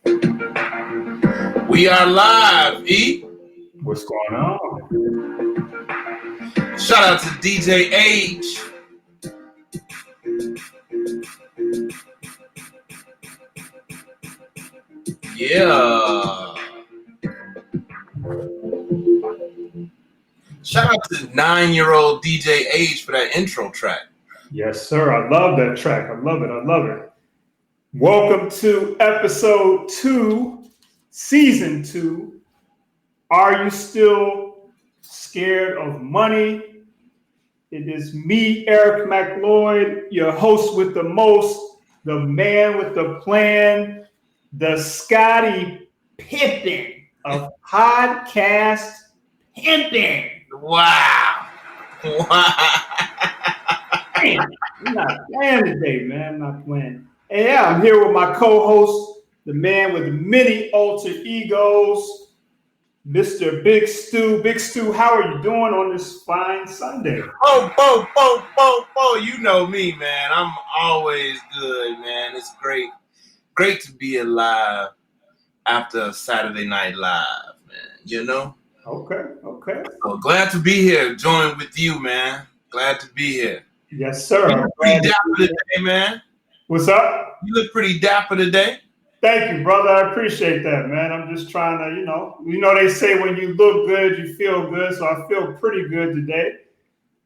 We are live, E. What's going on? Shout out to DJ H. Yeah. Shout out to 9-year-old DJ H for that intro track. Yes, sir. I love that track. I love it. Welcome to episode 2, season 2. Are you still scared of money? It is me, Eric McLeod, your host with the most, the man with the plan, the Scottie Pippen of podcast pimping. Wow. I'm not playing today, man. I'm not playing. And yeah, I'm here with my co-host, the man with many alter egos, Mr. Big Stu. Big Stu, how are you doing on this fine Sunday? You know me, man. I'm always good, man. It's great to be alive after Saturday Night Live, man. You know? Okay. So glad to be here, join with you, man. Glad to be here. Yes, sir. You look pretty dapper today, man. What's up? You look pretty dapper today. Thank you, brother. I appreciate that, man. I'm just trying to, you know they say when you look good, you feel good. So I feel pretty good today.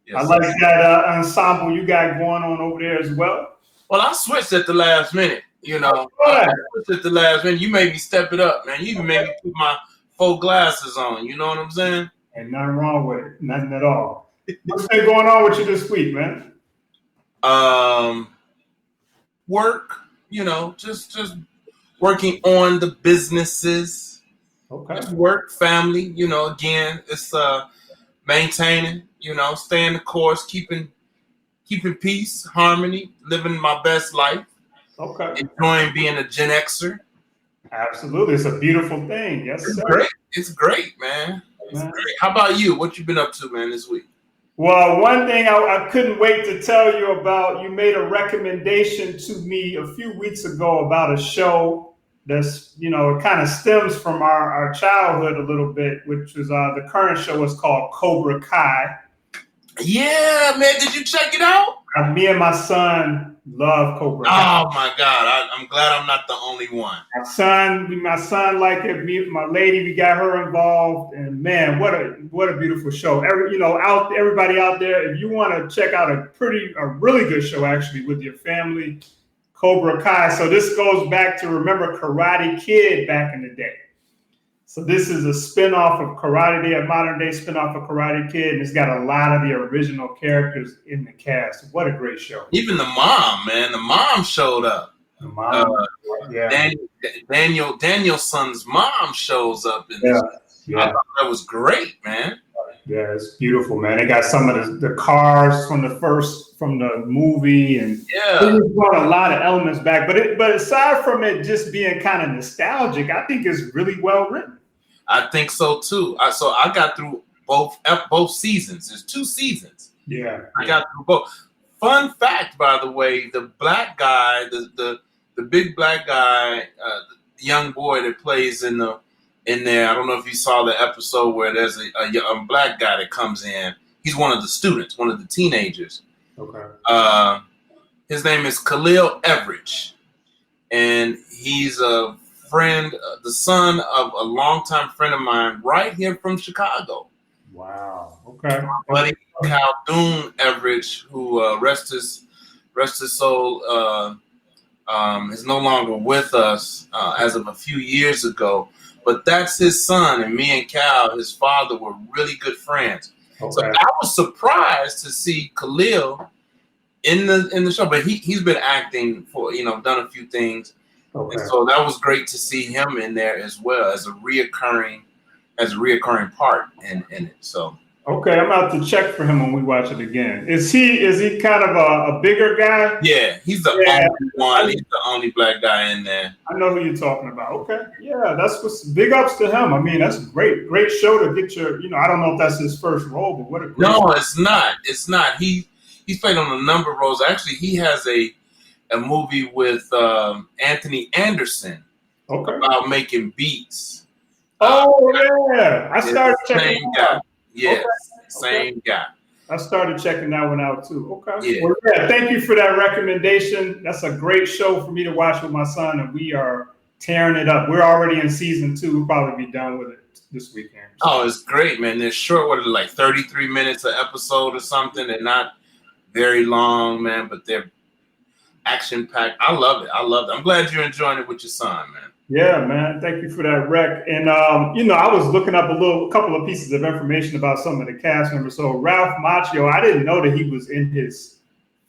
Yes, I like that ensemble you got going on over there as well. Well, I switched at the last minute, you know. I switched at the last minute. You made me step it up, man. You even made me put my 4 glasses on. You know what I'm saying? Ain't nothing wrong with it. Nothing at all. What's been going on with you this week, man? Work, you know, just working on the businesses. Okay. Just work, family, you know, again, it's maintaining, you know, staying the course, keeping peace, harmony, living my best life. Okay. Enjoying being a Gen Xer. Absolutely. It's a beautiful thing. Yes, it's sir. Great. It's great, man. It's great. How about you? What you been up to, man, this week? Well, one thing I couldn't wait to tell you about, you made a recommendation to me a few weeks ago about a show that's, you know, it kind of stems from our childhood a little bit, which is the current show is called Cobra Kai. Yeah, man. Did you check it out? Me and my son love Cobra Kai. Oh, my God. I'm glad I'm not the only one. My son liked it. Me, my lady, we got her involved. And, man, what a beautiful show. Everybody out there, if you want to check out a really good show, actually, with your family, Cobra Kai. So this goes back to, remember, Karate Kid back in the day. So this is a spinoff of Karate Day, a modern day spinoff of Karate Kid, and it's got a lot of the original characters in the cast. What a great show! Even the mom, man, the mom showed up. The mom, yeah. Daniel's son's mom shows up in this. Yeah. I thought that was great, man. Yeah, it's beautiful, man. They got some of the cars from the movie, and they brought a lot of elements back. But aside from it just being kind of nostalgic, I think it's really well written. I think so too. So I got through both seasons. There's 2 seasons. Yeah, I got through both. Fun fact, by the way, the black guy, the big black guy, the young boy that plays in there. I don't know if you saw the episode where there's a black guy that comes in. He's one of the students, one of the teenagers. Okay. His name is Khalil Everidge, and he's a friend, the son of a longtime friend of mine, right here from Chicago. Wow. Okay. My buddy Khaldun Everidge, who rest his soul, is no longer with us as of a few years ago. But that's his son, and me and Cal, his father, were really good friends. Okay. So I was surprised to see Khalil in the show, but he's been acting for, done a few things. Okay. And so that was great to see him in there as well as a reoccurring part in it. So okay, I'm about to check for him when we watch it again. Is he kind of a bigger guy? Yeah, he's the only one. He's the only black guy in there. I know who you're talking about. Okay, yeah, that's what's big ups to him. I mean, that's great show to get your. I don't know if that's his first role, but what a great. No, it's not. It's not. He's played on a number of roles. Actually, he has a movie with Anthony Anderson Okay. about making beats. Oh yeah, I started checking Same that guy. out. Yes, Okay. same guy. I started checking that one out too. Okay. Yeah. Well, yeah, thank you for that recommendation. That's a great show for me to watch with my son, and we are tearing it up. We're already in season 2. We'll probably be done with it this weekend. Oh, it's great, man. They're short, what are they, like 33 minutes an episode or something. They're not very long, man, but they're action packed. I love it. I'm glad you're enjoying it with your son, man. Yeah, man. Thank you for that rec. And I was looking up a couple of pieces of information about some of the cast members. So Ralph Macchio, I didn't know that he was in his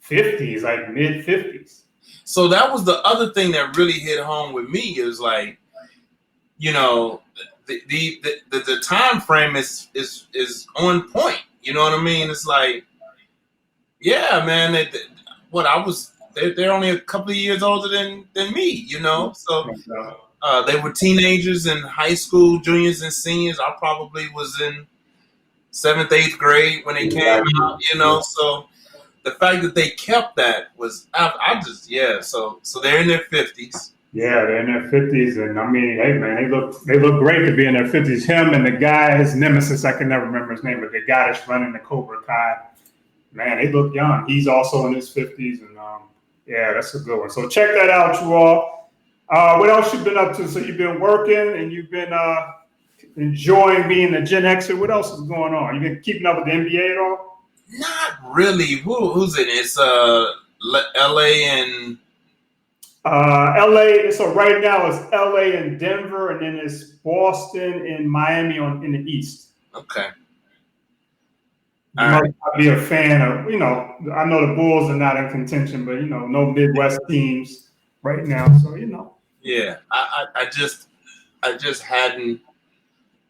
50s, like mid 50s. So that was the other thing that really hit home with me is like, you know, the time frame is on point. You know what I mean? It's like, yeah, man. They're only a couple of years older than me. You know, so. They were teenagers in high school, juniors and seniors. I probably was in 7th, 8th grade when they came out, you know. So the fact that they kept that was, So they're in their 50s. Yeah, they're in their 50s, and I mean, hey man, they look great to be in their 50s. Him and the guy, his nemesis, I can never remember his name, but the guy that's running the Cobra Kai, man, they look young. He's also in his 50s, and yeah, that's a good one. So check that out, you all. What else you've been up to? So you've been working and you've been enjoying being a Gen Xer. What else is going on? You been keeping up with the NBA at all? Not really. Who's in it? It's LA and LA. So right now it's LA and Denver, and then it's Boston and Miami in the East. Okay. You might not be a fan of, I know the Bulls are not in contention, but no Midwest teams right now. So Yeah, I just hadn't,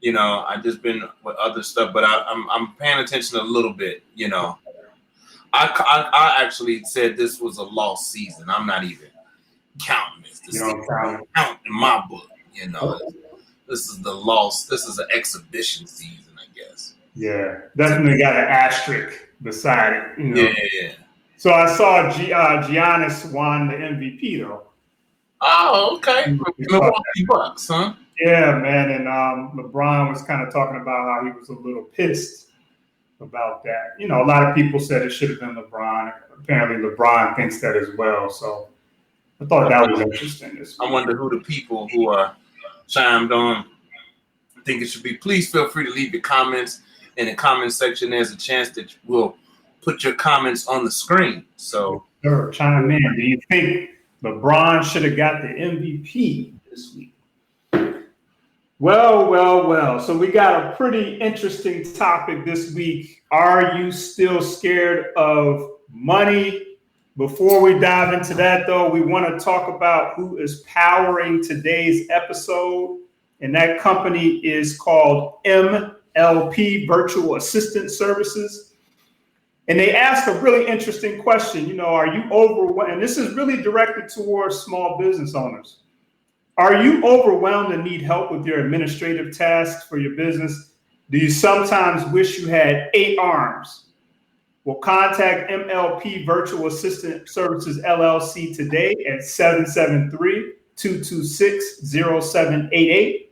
I just been with other stuff, but I'm paying attention a little bit, I actually said this was a lost season. I'm not even counting this. This is count in my book, This is this is an exhibition season, I guess. Yeah, definitely got an asterisk beside it, Yeah. So I saw Giannis won the MVP though. Oh, okay. Milwaukee Bucks, huh? Yeah, man. And LeBron was kind of talking about how he was a little pissed about that. A lot of people said it should have been LeBron. Apparently, LeBron thinks that as well. So I thought that was interesting. I wonder who the people who are chimed on think it should be. Please feel free to leave your comments in the comment section. There's a chance that we'll put your comments on the screen. So, sure, chime in. Do you think LeBron should have got the MVP this week? Well. So we got a pretty interesting topic this week. Are you still scared of money? Before we dive into that, though, we want to talk about who is powering today's episode. And that company is called MLP, Virtual Assistant Services. And they asked a really interesting question. Are you overwhelmed? And this is really directed towards small business owners. Are you overwhelmed and need help with your administrative tasks for your business? Do you sometimes wish you had 8 arms? Well, contact MLP Virtual Assistant Services LLC today at 773-226-0788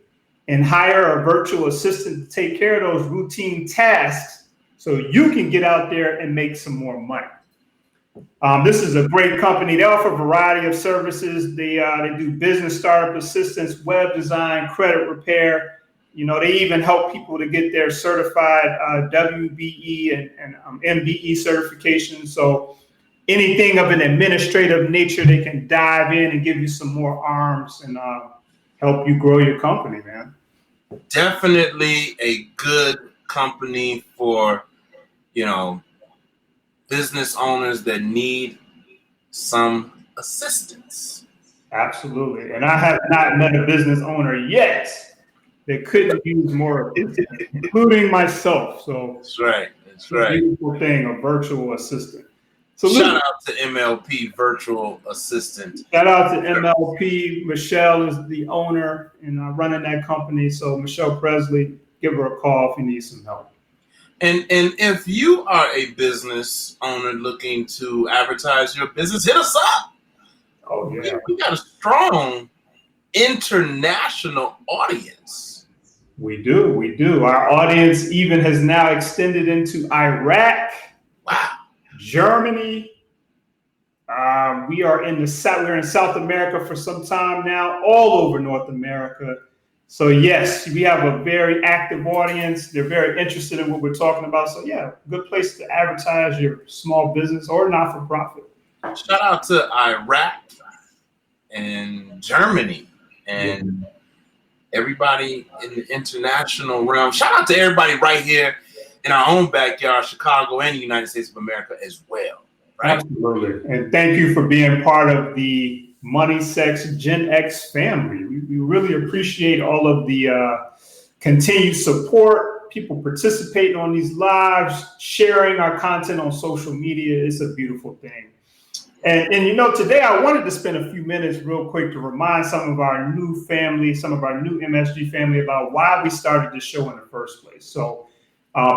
and hire a virtual assistant to take care of those routine tasks so you can get out there and make some more money. This is a great company. They offer a variety of services. They do business startup assistance, web design, credit repair. They even help people to get their certified WBE and MBE certification. So anything of an administrative nature, they can dive in and give you some more arms and help you grow your company, man. Definitely a good company for, business owners that need some assistance. Absolutely. And I have not met a business owner yet that couldn't use more, including myself. So that's right. It's a beautiful thing, a virtual assistant. So shout out to MLP Virtual Assistant. Shout out to MLP. Michelle is the owner and running that company. So Michelle Presley, give her a call if you need some help. And if you are a business owner looking to advertise your business, hit us up. Oh yeah, we got a strong international audience. We do. Our audience even has now extended into Iraq, Wow. Germany. We are in the South. We're in South America for some time now, all over North America. So yes, we have a very active audience. They're very interested in what we're talking about. So yeah, good place to advertise your small business or not-for-profit. Shout out to Iraq and Germany and everybody in the international realm. Shout out to everybody right here in our own backyard, Chicago and the United States of America as well. Right? Absolutely. And thank you for being part of the Money Sex Gen X family. We really appreciate all of the continued support, people participating on these lives, sharing our content on social media. It's a beautiful thing. And today I wanted to spend a few minutes real quick to remind some of our new family, some of our new MSG family about why we started this show in the first place. So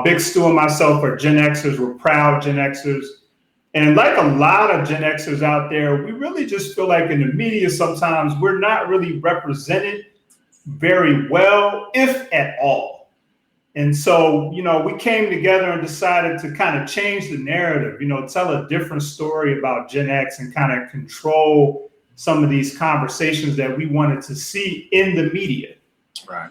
Big Stu and myself are Gen Xers. We're proud Gen Xers. And like a lot of Gen Xers out there, we really just feel like in the media sometimes we're not really represented very well, if at all. And so, we came together and decided to kind of change the narrative, tell a different story about Gen X and kind of control some of these conversations that we wanted to see in the media. Right.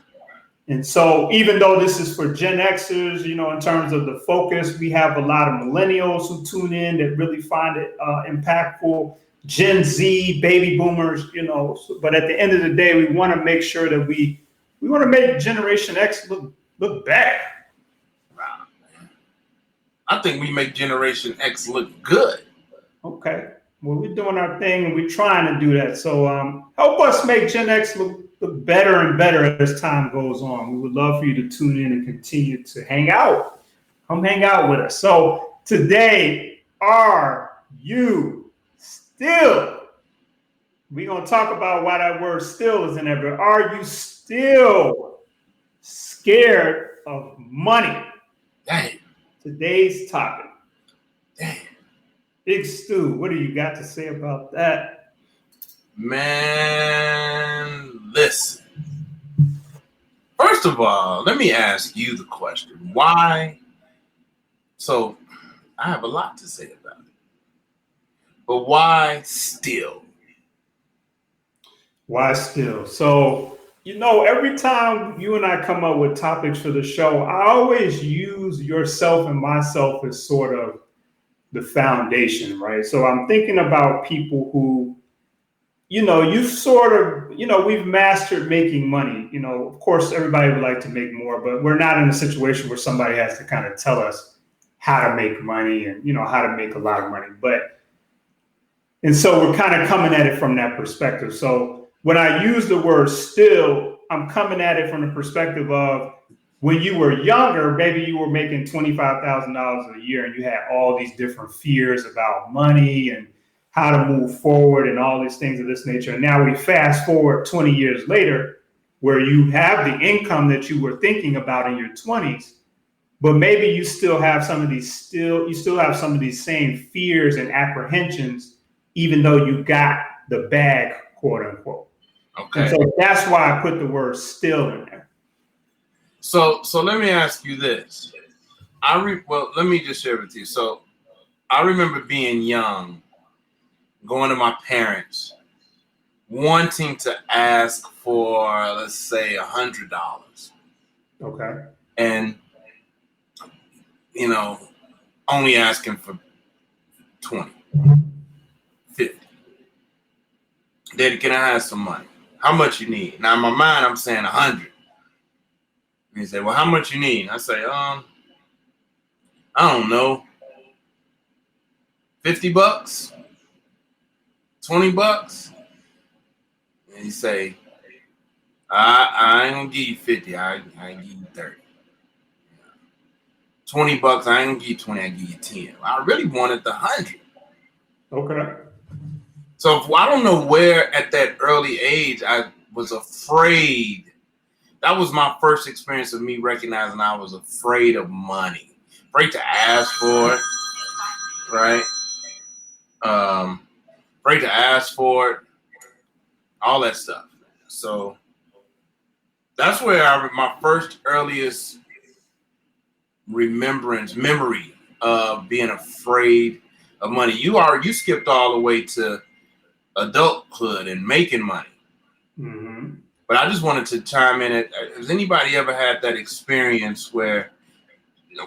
And so even though this is for Gen Xers, in terms of the focus, we have a lot of millennials who tune in that really find it impactful, Gen Z, baby boomers, but at the end of the day, we want to make sure that we want to make Generation X look better. Wow, man. I think we make Generation X look good. Okay. Well, we're doing our thing and we're trying to do that. So help us make Gen X look better and better as time goes on. We would love for you to tune in and continue to hang out. Come hang out with us. So today, are you still? We're going to talk about why that word still is in there, but are you still scared of money? Dang. Today's topic. Dang. Big Stu, what do you got to say about that? Man, listen. First of all, let me ask you the question. Why? So, I have a lot to say about it. But why still? Why still? So, every time you and I come up with topics for the show, I always use yourself and myself as sort of the foundation, right? So I'm thinking about people who, you've sort of, we've mastered making money. Of course, everybody would like to make more, but we're not in a situation where somebody has to kind of tell us how to make money and, how to make a lot of money. And so we're kind of coming at it from that perspective. So when I use the word still, I'm coming at it from the perspective of when you were younger, maybe you were making $25,000 a year and you had all these different fears about money and how to move forward and all these things of this nature. And now we fast forward 20 years later where you have the income that you were thinking about in your 20s, but maybe you still have some of these same fears and apprehensions, even though you got the bag, quote unquote. Okay. And so that's why I put the word still in there. So let me ask you this. Let me just share with you. So I remember being young, going to my parents, wanting to ask for, let's say, $100. Okay. And, only asking for 20, 50. Daddy, can I have some money? How much you need? Now in my mind, I'm saying 100. And he said, well, how much you need? I say, I don't know. $50? $20? And he say, I ain't gonna give you 50, I ain't give you 30. $20, I ain't gonna give you 20, I give you 10. I really wanted the 100. Okay. So I don't know where at that early age I was afraid. That was my first experience of me recognizing I was afraid of money. Afraid to ask for it, right? Afraid to ask for it, all that stuff. So that's where my first earliest memory of being afraid of money. You skipped all the way to adulthood and making money. Mm-hmm. But I just wanted to chime in. Has anybody ever had that experience where,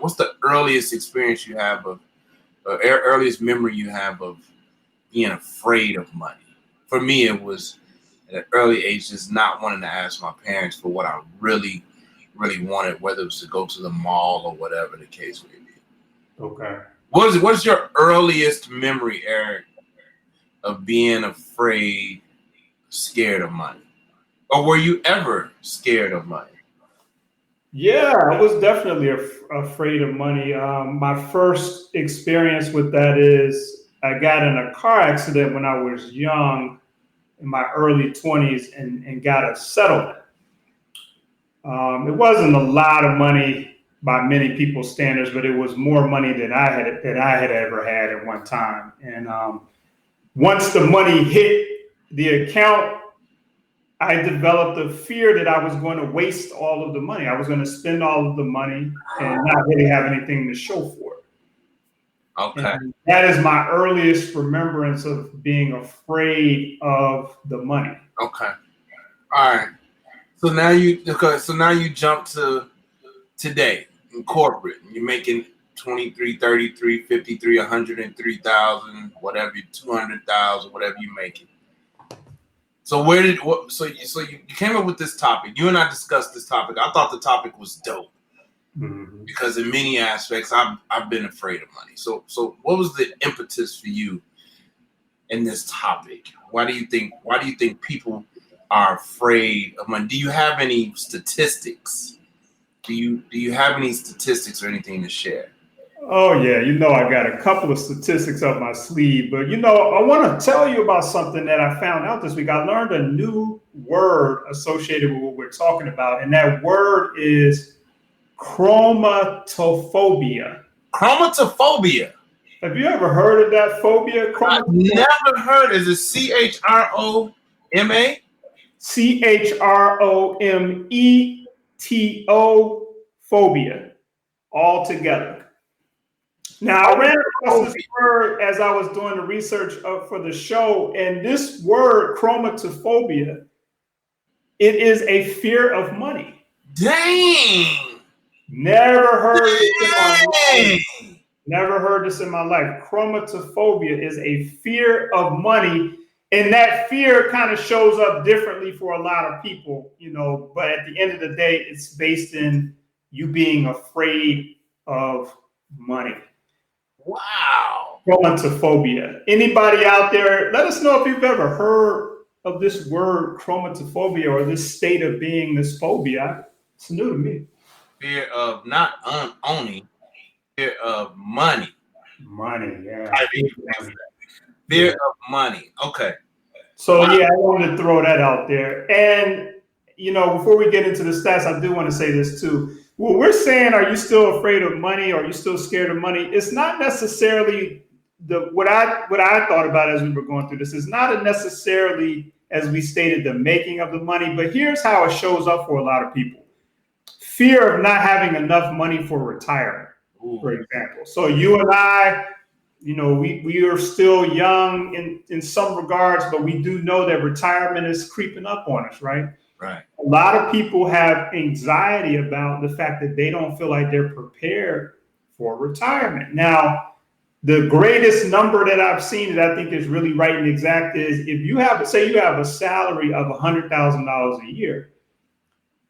what's the earliest experience you have of, earliest memory you have of being afraid of money? For me, it was at an early age just not wanting to ask my parents for what I really, really wanted, whether it was to go to the mall or whatever the case may be. Okay. What's your earliest memory, Eric, of being afraid, scared of money? Or were you ever scared of money? Yeah, I was definitely afraid of money. My first experience with that is I got in a car accident when I was young, in my early 20s, and got a settlement. It wasn't a lot of money by many people's standards, but it was more money than I had ever had at one time. And once the money hit the account, I developed a fear that I was going to waste all of the money. I was going to spend all of the money and not really have anything to show for it. Okay. And that is my earliest remembrance of being afraid of the money. Okay. All right. So now you jump to today in corporate. You're making 23, 33, 53, 103,000, whatever, 200,000, whatever you're making. So so you came up with this topic. You and I discussed this topic. I thought the topic was dope. Mm-hmm. Because in many aspects I've been afraid of money. So what was the impetus for you in this topic? Why do you think people are afraid of money? Do you have any statistics? Do you have any statistics or anything to share? Oh yeah, I got a couple of statistics up my sleeve, but I want to tell you about something that I found out this week. I learned a new word associated with what we're talking about, and that word is chromatophobia. Chromatophobia. Have you ever heard of that phobia? I've never heard. Is it CHROMA? CHROMETO phobia, all together. Now, I ran across this word as I was doing the research for the show, and this word, chromatophobia, it is a fear of money. Dang! Never heard this in my life. Never heard this in my life. Chromatophobia is a fear of money, and that fear kind of shows up differently for a lot of people, but at the end of the day, it's based in you being afraid of money. Wow. Chromatophobia. Anybody out there, let us know if you've ever heard of this word chromatophobia or this state of being, this phobia. It's new to me. Fear of not owning, fear of money. Money, yeah. Fear of money. Okay. So yeah, I wanted to throw that out there. And before we get into the stats, I do want to say this too. When we're saying, are you still afraid of money? Or are you still scared of money? It's not necessarily what I thought about as we were going through this is not necessarily, as we stated, the making of the money, but here's how it shows up for a lot of people. Fear of not having enough money for retirement, for example. So you and I, we are still young in some regards, but we do know that retirement is creeping up on us, right? Right. A lot of people have anxiety about the fact that they don't feel like they're prepared for retirement. Now, the greatest number that I've seen that I think is really right and exact is if you have a salary of $100,000 a year,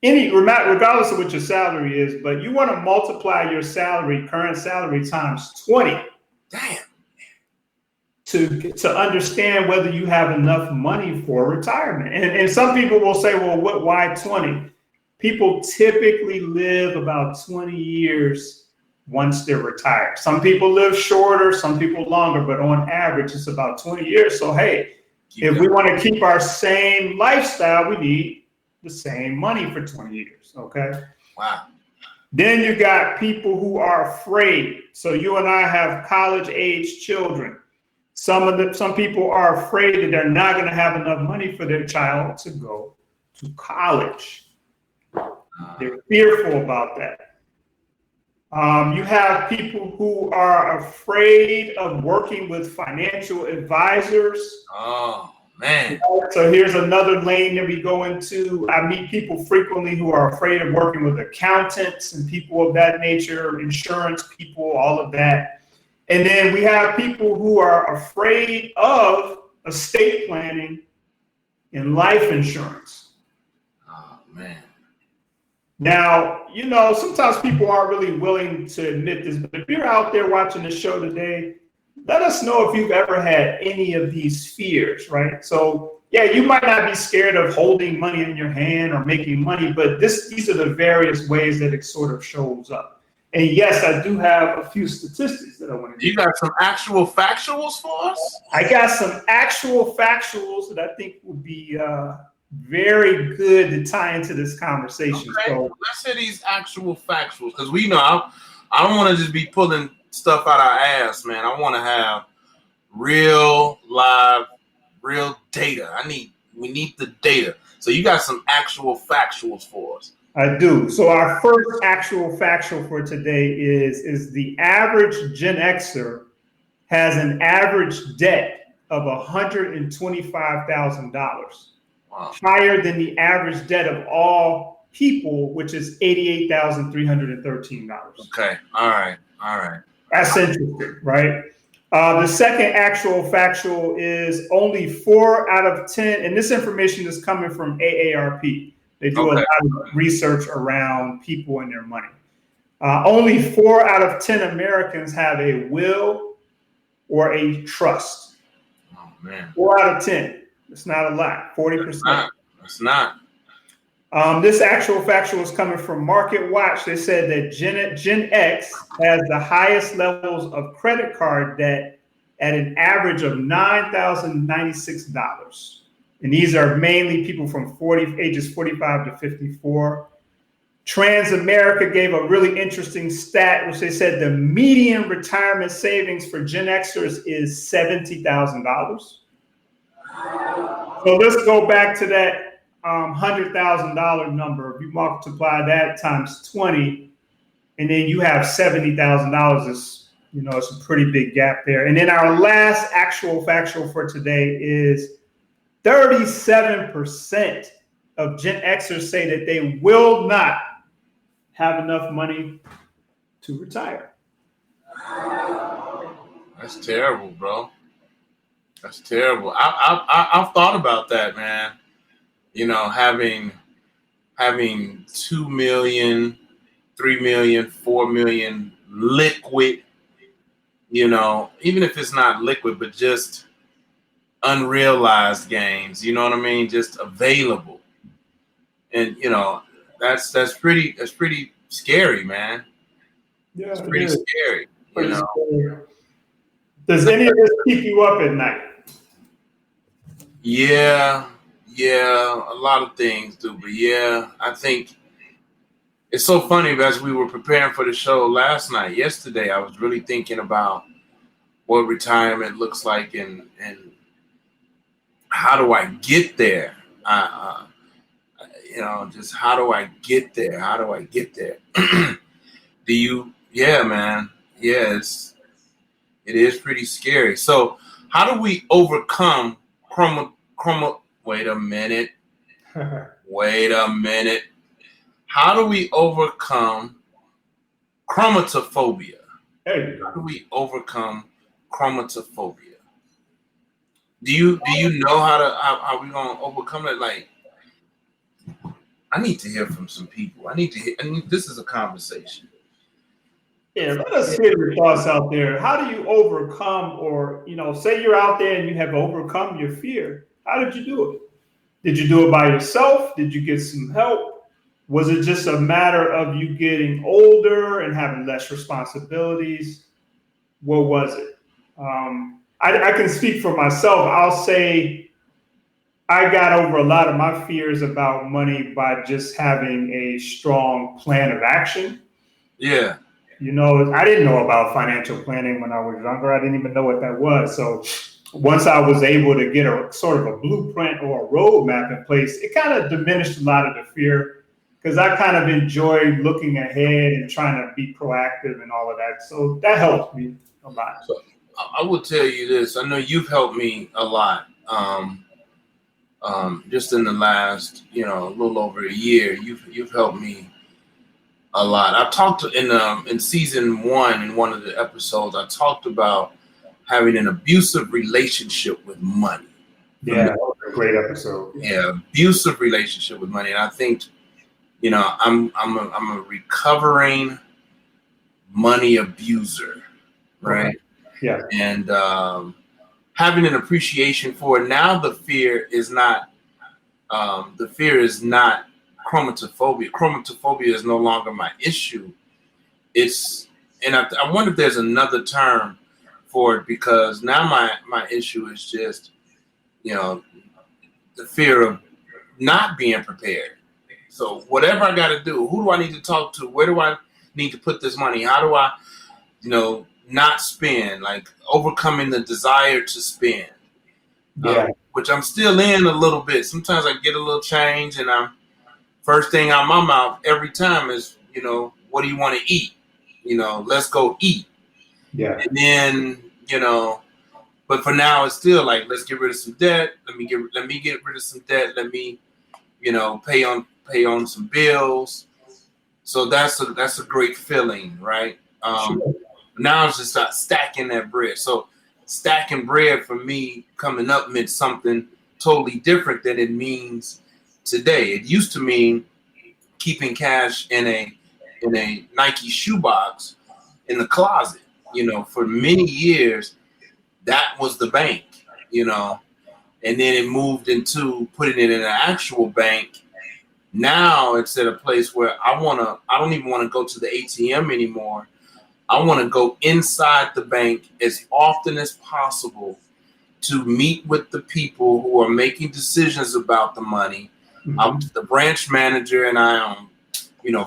regardless of what your salary is, but you want to multiply your current salary times 20. Damn. To understand whether you have enough money for retirement. And some people will say, well, why 20? People typically live about 20 years once they're retired. Some people live shorter, some people longer, but on average, it's about 20 years. So, hey, if we want to keep our same lifestyle, we need the same money for 20 years, okay? Wow. Then you got people who are afraid. So you and I have college-age children. Some people are afraid that they're not going to have enough money for their child to go to college. They're fearful about that. You have people who are afraid of working with financial advisors. Oh, man. So here's another lane that we go into. I meet people frequently who are afraid of working with accountants and people of that nature, insurance people, all of that. And then we have people who are afraid of estate planning and life insurance. Oh, man. Now, sometimes people aren't really willing to admit this, but if you're out there watching the show today, let us know if you've ever had any of these fears, right? So, yeah, you might not be scared of holding money in your hand or making money, but these are the various ways that it sort of shows up. And yes, I do have a few statistics that I want to. You got some actual factuals for us? I got some actual factuals that I think would be very good to tie into this conversation. Okay. So Let's hear these actual factuals, because we know I don't want to just be pulling stuff out our ass, man. I want to have real live, real data. We need the data. So you got some actual factuals for us. I do. So our first actual factual for today is the average Gen Xer has an average debt of $125,000. Wow. Higher than the average debt of all people, which is $88,313. Okay. All right. That's interesting, right? The second actual factual is only 4 out of 10, and this information is coming from AARP. They do a lot of research around people and their money. Only 4 out of 10 Americans have a will or a trust. Oh, man. 4 out of 10. It's not a lot, 40%. It's not. This actual factual is coming from Market Watch. They said that Gen X has the highest levels of credit card debt at an average of $9,096. And these are mainly people from ages 45 to 54. Transamerica gave a really interesting stat, which they said the median retirement savings for Gen Xers is $70,000. So let's go back to that $100,000 number. If you multiply that times 20, and then you have $70,000. It's a pretty big gap there. And then our last actual factual for today is 37% of Gen Xers say that they will not have enough money to retire. That's terrible, bro. That's terrible. I've thought about that, man. Having 2 million, 3 million, 4 million liquid, even if it's not liquid, but just unrealized gains, you know what I mean? Just available. And that's pretty scary, man. Yeah, it's pretty scary. Scary. Does any of this keep you up at night? Yeah, a lot of things do, but yeah, I think it's so funny. As we were preparing for the show yesterday, I was really thinking about what retirement looks like and how do I get there? Just how do I get there? How do I get there? Yeah, man. Yeah, it is pretty scary. So how do we overcome wait a minute. How do we overcome chromatophobia? How do we overcome chromatophobia? Do you know how we gonna overcome it? Like, I need to hear from some people. This is a conversation. Yeah, let us hear your thoughts out there. How do you overcome, or say you're out there and you have overcome your fear? How did you do it? Did you do it by yourself? Did you get some help? Was it just a matter of you getting older and having less responsibilities? What was it? I can speak for myself. I'll say I got over a lot of my fears about money by just having a strong plan of action. Yeah. I didn't know about financial planning when I was younger. I didn't even know what that was. So once I was able to get a sort of a blueprint or a roadmap in place, it kind of diminished a lot of the fear because I kind of enjoy looking ahead and trying to be proactive and all of that. So that helped me a lot. So I will tell you this. I know you've helped me a lot. Just in the last, a little over a year, you've helped me a lot. I talked in season 1 in one of the episodes. I talked about having an abusive relationship with money. Yeah, that was a great episode. Yeah, abusive relationship with money, and I think, I'm a recovering money abuser, right? Okay. Yeah, And having an appreciation for it. Now the fear is not chromatophobia. Chromatophobia is no longer my issue. I wonder if there's another term for it, because now my issue is just, the fear of not being prepared. So whatever I got to do, who do I need to talk to? Where do I need to put this money? How do I, not spend, like overcoming the desire to spend, which I'm still in a little bit. Sometimes I get a little change and first thing out my mouth every time is, what do you want to eat? Let's go eat. Yeah. And then, but for now it's still like, let's get rid of some debt. Let me get rid of some debt. Let me, pay on some bills. So that's a great feeling, right? Sure. Now it's just not stacking that bread. So stacking bread for me coming up meant something totally different than it means today. It used to mean keeping cash in a Nike shoebox in the closet. For many years, that was the bank, and then it moved into putting it in an actual bank. Now it's at a place where I don't even want to go to the ATM anymore. I want to go inside the bank as often as possible to meet with the people who are making decisions about the money. Mm-hmm. The branch manager and I on,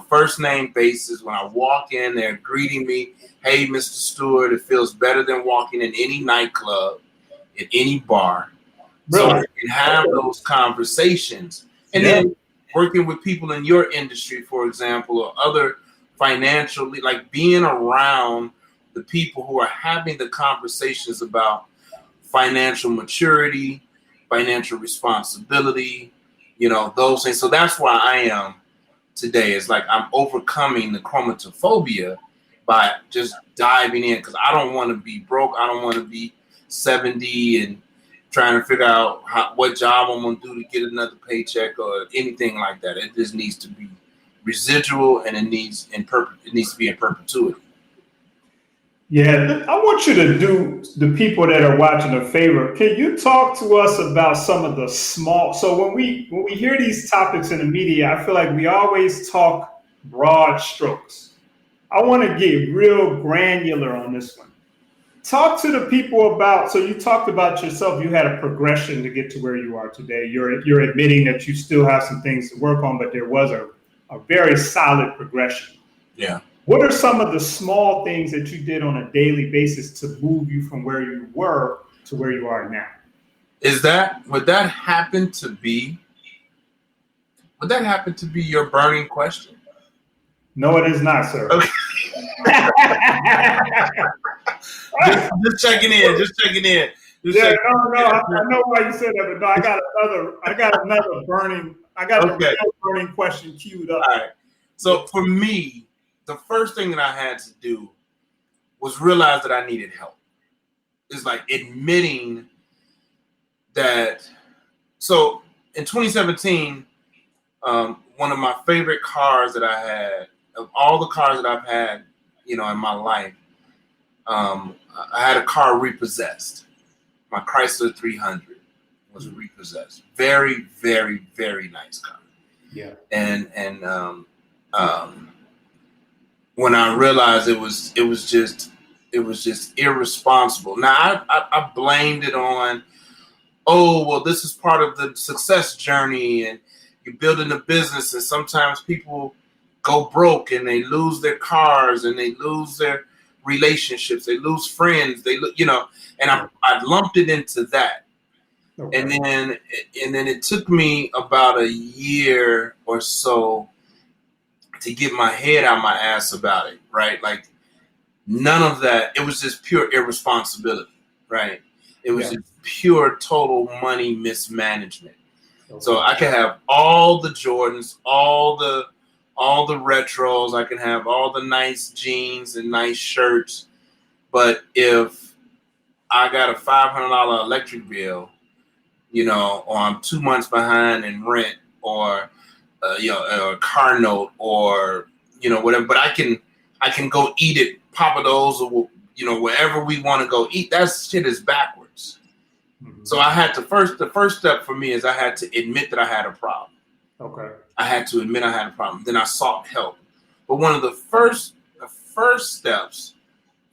first name basis. When I walk in, they're greeting me. Hey, Mr. Stewart, it feels better than walking in any nightclub, in any bar. Really? So I can have those conversations. And then working with people in your industry, for example, or other financially, like being around the people who are having the conversations about financial maturity, financial responsibility, those things. So that's why I am today. It's like I'm overcoming the chromatophobia by just diving in, because I don't want to be broke. I don't want to be 70 and trying to figure out what job I'm going to do to get another paycheck or anything like that. It just needs to be residual, and it needs to be in perpetuity. Yeah, I want you to do the people that are watching a favor. Can you talk to us about some of the small? So when we hear these topics in the media, I feel like we always talk broad strokes. I want to get real granular on this one. Talk to the people about. So you talked about yourself. You had a progression to get to where you are today. You're admitting that you still have some things to work on, but there was a very solid progression. Yeah. What are some of the small things that you did on a daily basis to move you from where you were to where you are now? Would that happen to be your burning question? No, it is not, sir. Okay. just checking in. Yeah, no. I know why you said that, but no, I got another burning. I got a real burning question queued up. All right. So for me, the first thing that I had to do was realize that I needed help. It's like admitting that. So in 2017, one of my favorite cars that I had, of all the cars that I've had, in my life, I had a car repossessed. My Chrysler 300 was repossessed. Very, very, very nice car. Yeah. And when I realized it was just irresponsible. Now I blamed it on, this is part of the success journey, and you're building a business, and sometimes people go broke and they lose their cars and they lose their relationships, they lose friends, and I lumped it into that. Okay. And then it took me about a year or so to get my head out my ass about it, right? Like none of that. It was just pure irresponsibility, right? It was just pure total money mismanagement. Okay. So I can have all the Jordans, all the retros, I can have all the nice jeans and nice shirts, but if I got a $500 electric bill, or I'm 2 months behind in rent, or a car note, or whatever. But I can go eat at Papa Do's, or wherever we want to go eat. That shit is backwards. Mm-hmm. So the first step for me is I had to admit that I had a problem. Okay. I had to admit I had a problem. Then I sought help. But one of the first steps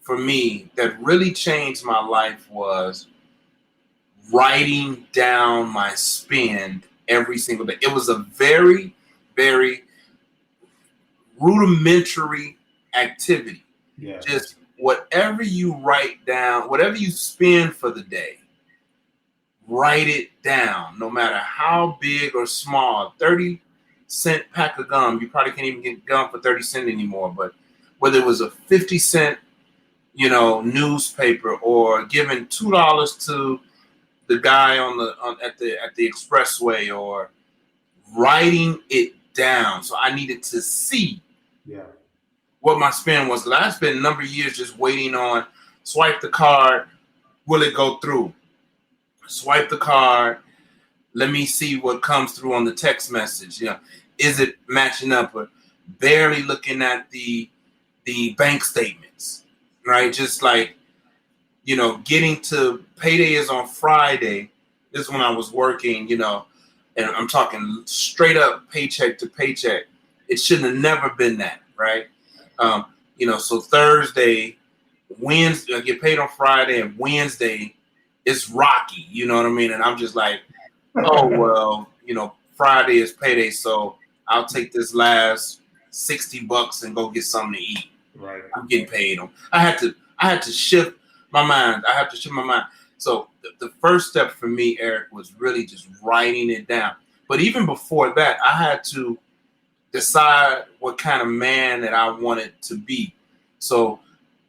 for me that really changed my life was writing down my spend every single day. It was a very, very rudimentary activity. Yeah. Just whatever you write down, whatever you spend for the day, write it down, no matter how big or small. 30-cent pack of gum, you probably can't even get gum for 30 cents anymore, but whether it was a 50-cent, newspaper, or giving $2 to the guy at the expressway, or writing it down. So I needed to see what my spend was. I spent a number of years just waiting on swipe the card, will it go through? Swipe the card, let me see what comes through on the text message. Is it matching up? Or barely looking at the bank statements, right? Just like, getting to payday is on Friday. This is when I was working, and I'm talking straight up paycheck to paycheck. It shouldn't have never been that, right? So Thursday, Wednesday, I get paid on Friday, and Wednesday it's rocky, you know what I mean? And I'm just like, oh, well, Friday is payday, so I'll take this last $60 and go get something to eat. Right. I'm getting paid on. I had to shift my mind. So the first step for me, Eric, was really just writing it down. But even before that, I had to decide what kind of man that I wanted to be. So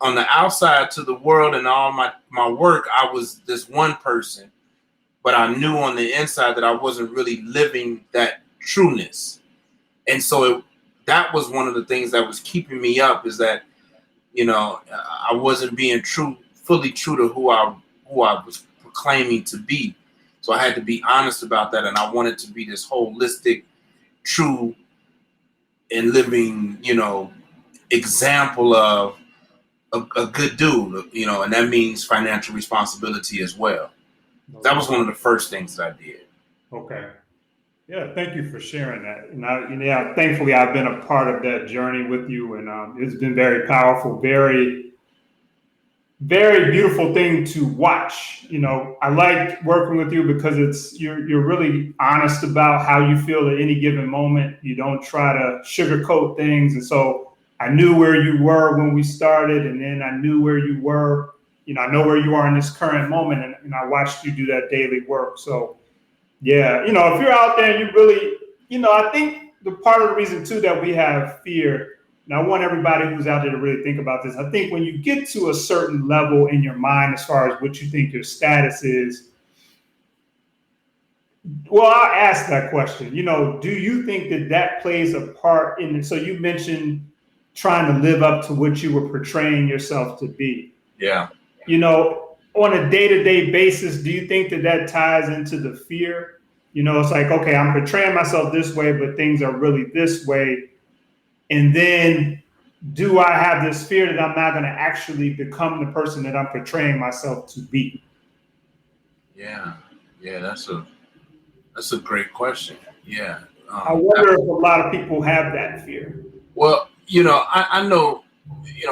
on the outside to the world and all my work, I was this one person, but I knew on the inside that I wasn't really living that trueness. And so that was one of the things that was keeping me up, is that, I wasn't being fully true to who I was proclaiming to be. So I had to be honest about that. And I wanted to be this holistic, true and living, example of a good dude, and that means financial responsibility as well. That was one of the first things that I did. Okay. Yeah, thank you for sharing that. And thankfully I've been a part of that journey with you, and it's been very powerful, very, very beautiful thing to watch. I like working with you because you're really honest about how you feel at any given moment. You don't try to sugarcoat things, and so I knew where you were when we started, and then I knew where you were. I know where you are in this current moment, and I watched you do that daily work. So, yeah, if you're out there and you really, I think the part of the reason too that we have fear, and I want everybody who's out there to really think about this. I think when you get to a certain level in your mind, as far as what you think your status is, well, I'll ask that question. Do you think that plays a part in it? So you mentioned trying to live up to what you were portraying yourself to be. Yeah. On a day-to-day basis, do you think that ties into the fear? It's like, okay, I'm portraying myself this way, but things are really this way. And then do I have this fear that I'm not going to actually become the person that I'm portraying myself to be? Yeah. That's a great question. Yeah. I wonder if a lot of people have that fear. Well, I know,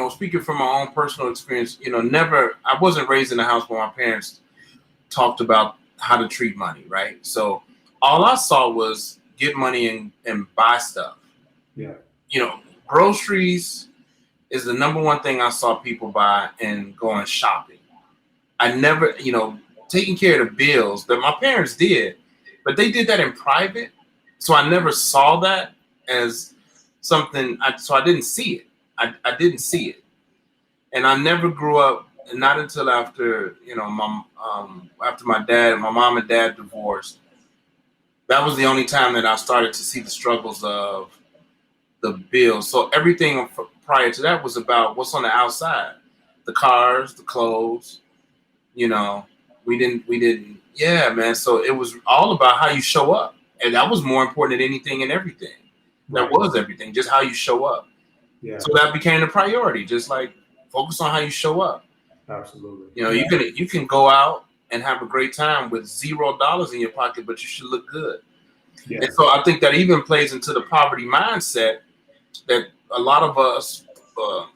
speaking from my own personal experience, I wasn't raised in a house where my parents talked about how to treat money, right? So all I saw was get money and buy stuff. Yeah. Groceries, is the number one thing I saw people buy and going shopping. I never, taking care of the bills that my parents did, but they did that in private. So I never saw that as something. So I didn't see it. I didn't see it. And I never grew up, not until after, after my mom and dad divorced. That was the only time that I started to see the struggles of the bills. So everything prior to that was about what's on the outside, the cars, the clothes. We didn't. Yeah, man. So it was all about how you show up, and that was more important than anything and everything. That was everything, just how you show up. Yeah. So that became the priority. Just like focus on how you show up. Absolutely. You can go out and have a great time with $0 in your pocket, but you should look good. Yeah. And so I think that even plays into the poverty mindset that a lot of us,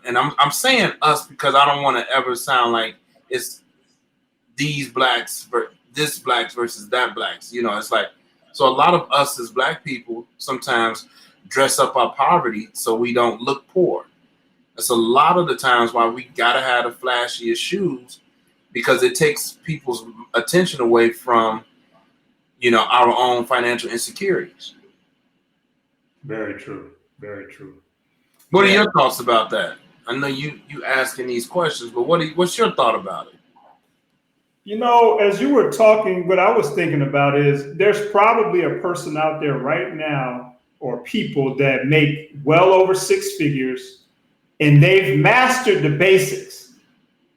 and I'm saying us because I don't want to ever sound like it's these blacks, this blacks versus that blacks. It's like, so a lot of us as black people sometimes dress up our poverty so we don't look poor. That's a lot of the times why we gotta have the flashiest shoes, because it takes people's attention away from, our own financial insecurities. Very true. Very true. What are your thoughts about that? I know you asking these questions, but what's your thought about it? As you were talking, what I was thinking about is there's probably a person out there right now, or people that make well over six figures, and they've mastered the basics.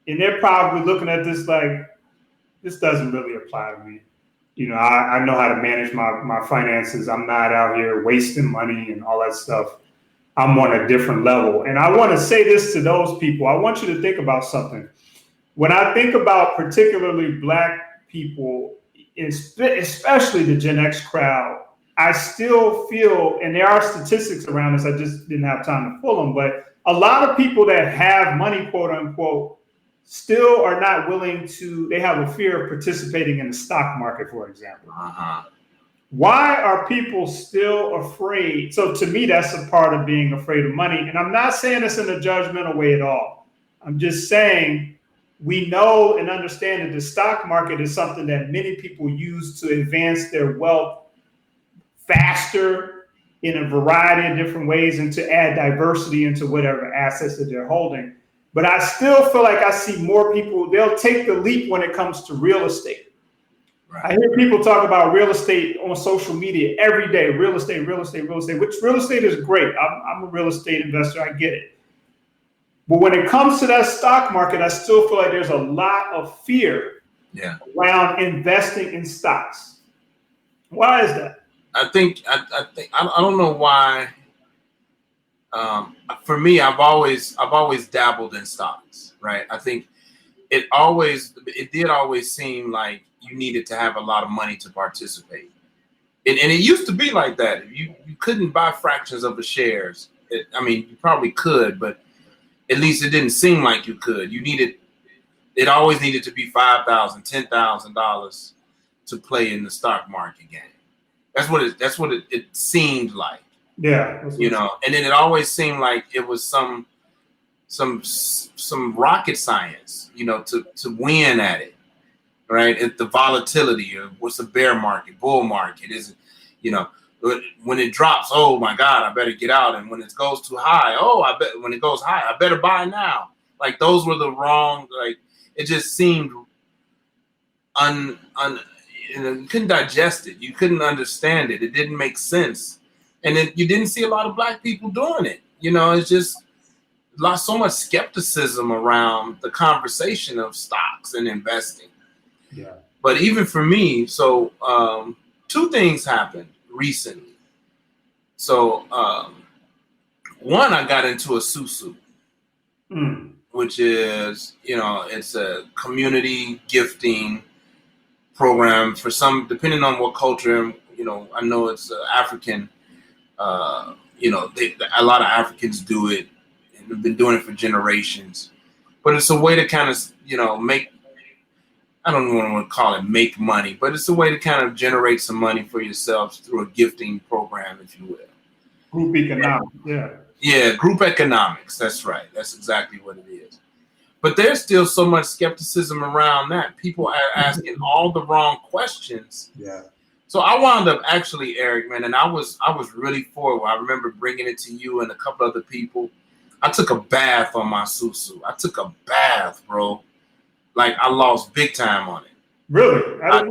And they're probably looking at this like, this doesn't really apply to me. I know how to manage my finances. I'm not out here wasting money and all that stuff. I'm on a different level. And I want to say this to those people. I want you to think about something. When I think about particularly black people, especially the Gen X crowd, I still feel, and there are statistics around this, I just didn't have time to pull them, but a lot of people that have money, quote unquote, still are not willing to, they have a fear of participating in the stock market, for example. Why are people still afraid? So to me, that's a part of being afraid of money. And I'm not saying this in a judgmental way at all. I'm just saying, we know and understand that the stock market is something that many people use to advance their wealth faster in a variety of different ways and to add diversity into whatever assets that they're holding. But I still feel like I see more people, they'll take the leap when it comes to real estate. Right. I hear people talk about real estate on social media every day, real estate, which real estate is great. I'm a real estate investor. I get it. But when it comes to that stock market, I still feel like there's a lot of fear around investing in stocks. Why is that? I think I don't know why. For me, I've always dabbled in stocks, right? I think it did always seem like you needed to have a lot of money to participate, and it used to be like that. You couldn't buy fractions of the shares. You probably could, but at least it didn't seem like you could. It always needed to be $5,000, $10,000 to play in the stock market game. That's what it seemed like. Yeah. And then it always seemed like it was some rocket science, to win at it, right? It's the volatility of what's the bear market, bull market, is it, when it drops, oh my God, I better get out. And when it goes too high, when it goes high, I better buy now. Like those were the wrong, like it just seemed you couldn't digest it. You couldn't understand it. It didn't make sense. And then you didn't see a lot of black people doing it. It's just so much skepticism around the conversation of stocks and investing. Yeah. But even for me, so two things happened recently. So one, I got into a SUSU, which is, it's a community gifting program for some, depending on what culture, I know it's African, a lot of Africans do it and have been doing it for generations, but it's a way to kind of, make, I don't even want to call it make money, but it's a way to kind of generate some money for yourselves through a gifting program, if you will. Group economics, yeah. Yeah, group economics. That's right. That's exactly what it is. But there's still so much skepticism around that. People are asking all the wrong questions. Yeah. So I wound up actually, Eric, man, and I was really forward. I remember bringing it to you and a couple other people. I took a bath on my susu. I took a bath, bro. Like I lost big time on it. Really? I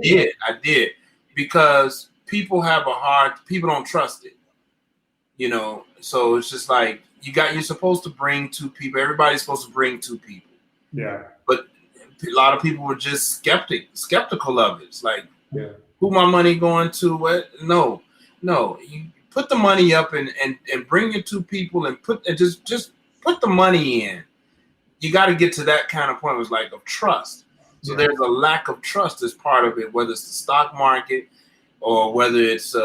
did. Because people don't trust it. You know, so it's just like you're supposed to bring two people. Everybody's supposed to bring two people. Yeah. But a lot of people were just skeptical of it. It's like, yeah. Who my money going to? What? No. You put the money up and bring your two people and just put the money in. You got to get to that kind of point. It was like of trust. So there's a lack of trust as part of it, whether it's the stock market or whether it's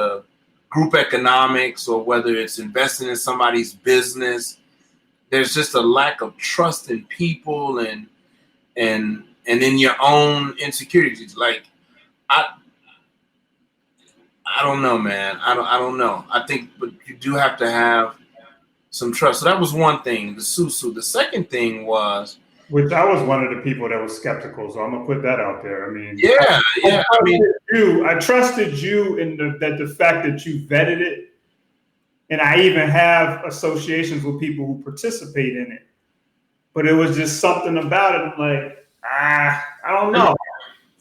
group economics or whether it's investing in somebody's business. There's just a lack of trust in people and in your own insecurities. Like I don't know, man. I don't know. I think, but you do have to have some trust. So that was one thing, the susu. The second thing was, which I was one of the people that was skeptical. So I'm gonna put that out there. I mean, I trusted you in the fact that you vetted it, and I even have associations with people who participate in it. But it was just something about it. I'm like, I don't know.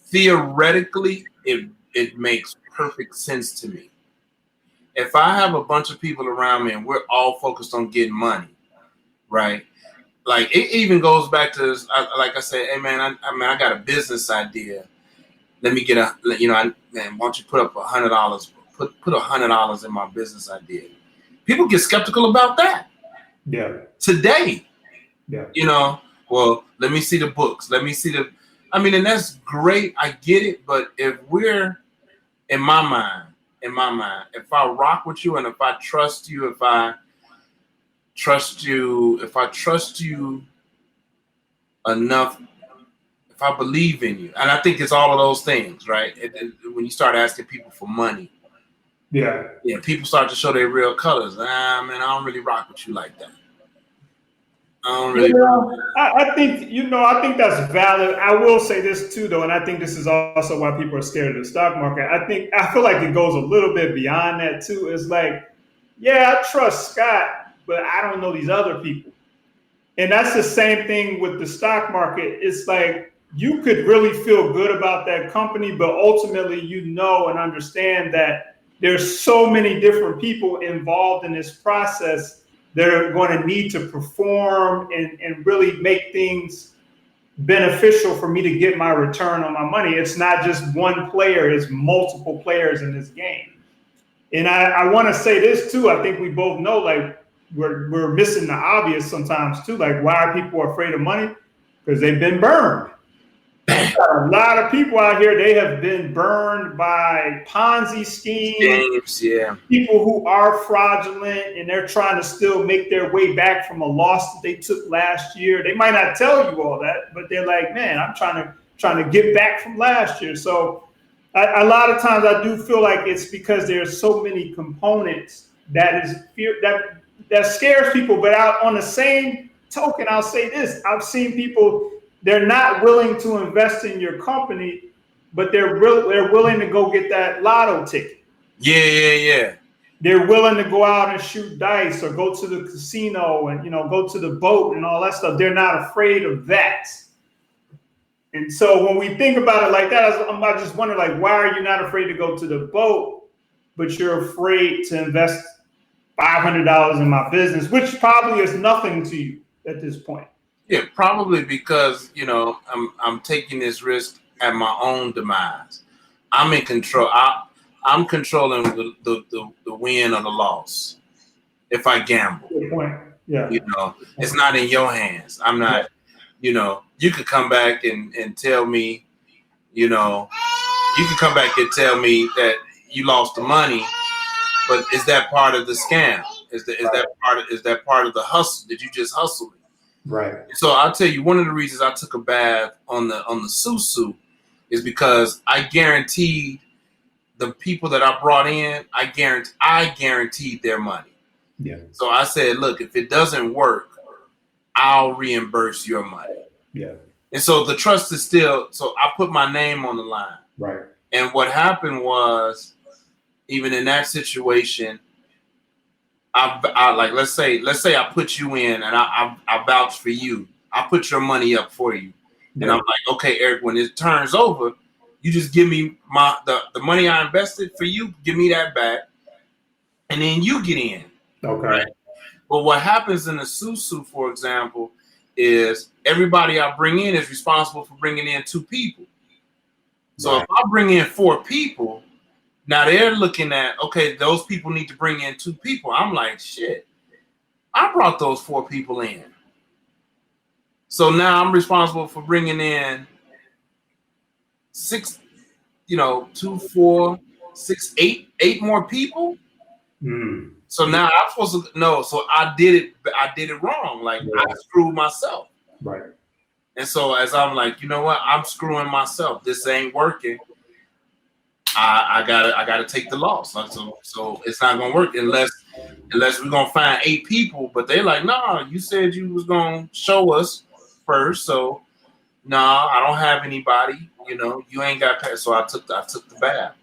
Theoretically, it makes perfect sense to me. If I have a bunch of people around me and we're all focused on getting money, right? Like it even goes back to, like I said, hey man, I got a business idea. Let me get man, why don't you put up $100? Put $100 in my business idea. People get skeptical about that. Yeah. Today. Yeah. Well, let me see the books. Let me see and that's great. I get it. But if we're, in my mind, if I rock with you and if I trust you, if I trust you enough, if I believe in you, and I think it's all of those things, right? When you start asking people for money, people start to show their real colors. Man, I don't really rock with you like that. I think that's valid. I will say this too, though, and I think this is also why people are scared of the stock market. I feel like it goes a little bit beyond that too. It's like, I trust Scott, but I don't know these other people. And that's the same thing with the stock market. It's like you could really feel good about that company, but ultimately and understand that there's so many different people involved in this process. They're going to need to perform and really make things beneficial for me to get my return on my money. It's not just one player, it's multiple players in this game. And I want to say this too. I think we both know, like, we're missing the obvious sometimes too. Like, why are people afraid of money? Because they've been burned. A lot of people out here, they have been burned by Ponzi schemes. People who are fraudulent and they're trying to still make their way back from a loss that they took last year. They might not tell you all that, but they're like, man, I'm trying to get back from last year. So a lot of times I do feel like it's because there's so many components that is fear that scares people. But on the same token, I'll say this: I've seen people. They're not willing to invest in your company, but they're willing to go get that lotto ticket. Yeah. They're willing to go out and shoot dice or go to the casino and go to the boat and all that stuff. They're not afraid of that. And so when we think about it like that, I just wonder, like, why are you not afraid to go to the boat, but you're afraid to invest $500 in my business, which probably is nothing to you at this point. Yeah, probably because, I'm taking this risk at my own demise. I'm in control. I'm controlling the win or the loss if I gamble. Good point. Yeah. It's not in your hands. I'm not, you could come back and tell me, you could come back and tell me that you lost the money, but is that part of the scam? Is that part of the hustle? Did you just hustle it? Right. So I'll tell you, one of the reasons I took a bath on the susu is because I guaranteed the people that I brought in, I guaranteed their money. Yeah. So I said, look, if it doesn't work, I'll reimburse your money. Yeah. And so the trust is still, so I put my name on the line. Right. And what happened was, even in that situation, I like, let's say I put you in and I vouch for you. I put your money up for you. Yeah. And I'm like, okay, Eric, when it turns over, you just give me the money I invested for you, give me that back, and then you get in. Okay. Right? But what happens in the Susu, for example, is everybody I bring in is responsible for bringing in 2 people. So Right. if I bring in 4 people, now they're looking at, okay, those people need to bring in 2 people. I'm like, shit, I brought those 4 people in. So now I'm responsible for bringing in 6, 2, 4, 6, 8 more people. Mm. So now I'm supposed to know. So I did it wrong. Like I screwed myself. Right. And so as I'm like, you know what? I'm screwing myself. This ain't working. I gotta take the loss. So it's not gonna work unless we're gonna find 8 people. But they're like, nah, you said you was gonna show us first. So nah, I don't have anybody. You ain't got paid. So I took the bath.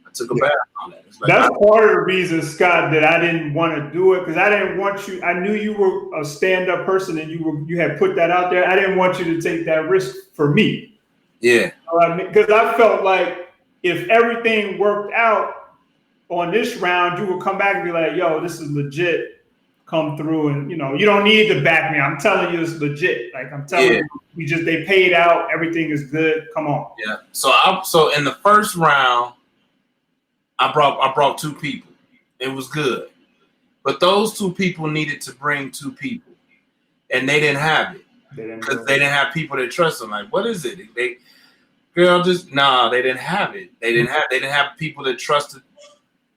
I took a bath on it. Like, that's part of the reason, Scott, that I didn't want to do it, because I didn't want you. I knew you were a stand-up person and you had put that out there. I didn't want you to take that risk for me. Yeah. Because I felt like if everything worked out on this round, you would come back and be like, yo, this is legit. Come through and, you don't need to back me. I'm telling you, it's legit. Like I'm telling you, they paid out. Everything is good. Come on. Yeah. So in the first round, I brought 2 people. It was good. But those 2 people needed to bring 2 people. And they didn't have it. Because they didn't have people that trust them. Like, what is it? They didn't have it. They didn't have people that trusted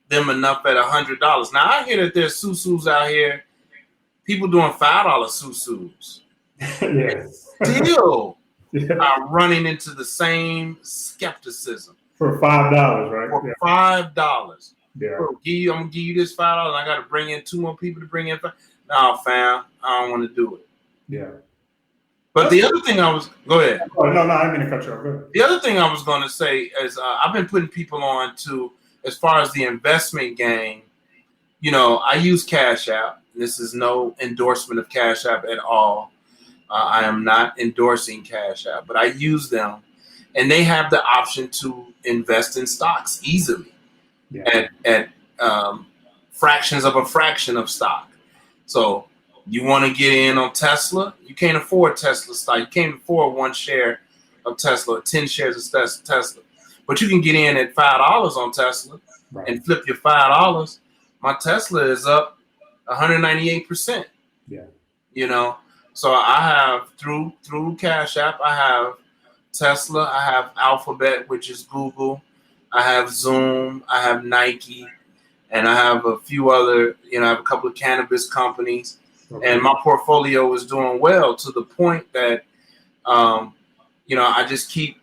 them enough at $100. Now I hear that there's Susus out here, people doing $5 Susus. Yes. Still are running into the same skepticism. For $5, right? For $5. Yeah. Bro, I'm gonna give you this $5, and I gotta bring in 2 more people to bring in 5. No, fam, I don't want to do it. Yeah. But the other thing go ahead. Oh, no, I didn't mean to cut you off. Go ahead. The other thing I was going to say is I've been putting people on to, as far as the investment game, I use Cash App. This is no endorsement of Cash App at all. I am not endorsing Cash App, but I use them, and they have the option to invest in stocks easily at fractions of a fraction of stock. So you want to get in on Tesla? You can't afford Tesla stock. You can't afford 1 share of Tesla or 10 shares of Tesla. But you can get in at $5 on Tesla and flip your $5. My Tesla is up 198%. Yeah. So I have through Cash App, I have Tesla, I have Alphabet, which is Google, I have Zoom, I have Nike, and I have a few other, I have a couple of cannabis companies. Okay. And my portfolio is doing well to the point that, I just keep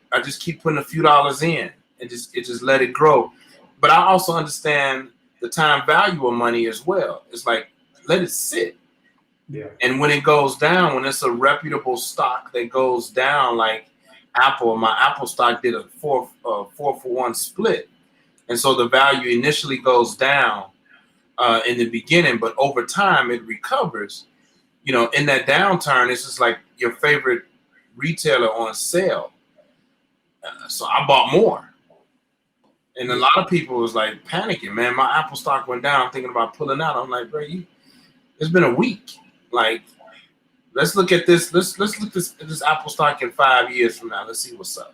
putting a few dollars in and just let it grow. But I also understand the time value of money as well. It's like, let it sit. Yeah. And when it goes down, when it's a reputable stock that goes down, like Apple, my Apple stock did a 4-for-1 split. And so the value initially goes down in the beginning, but over time it recovers. In that downturn, it's just like your favorite retailer on sale. So I bought more. And a lot of people was like panicking, man. My Apple stock went down. I'm thinking about pulling out. I'm like, bro, it's been a week. Like, let's look at this. Let's look at this Apple stock in 5 years from now. Let's see what's up.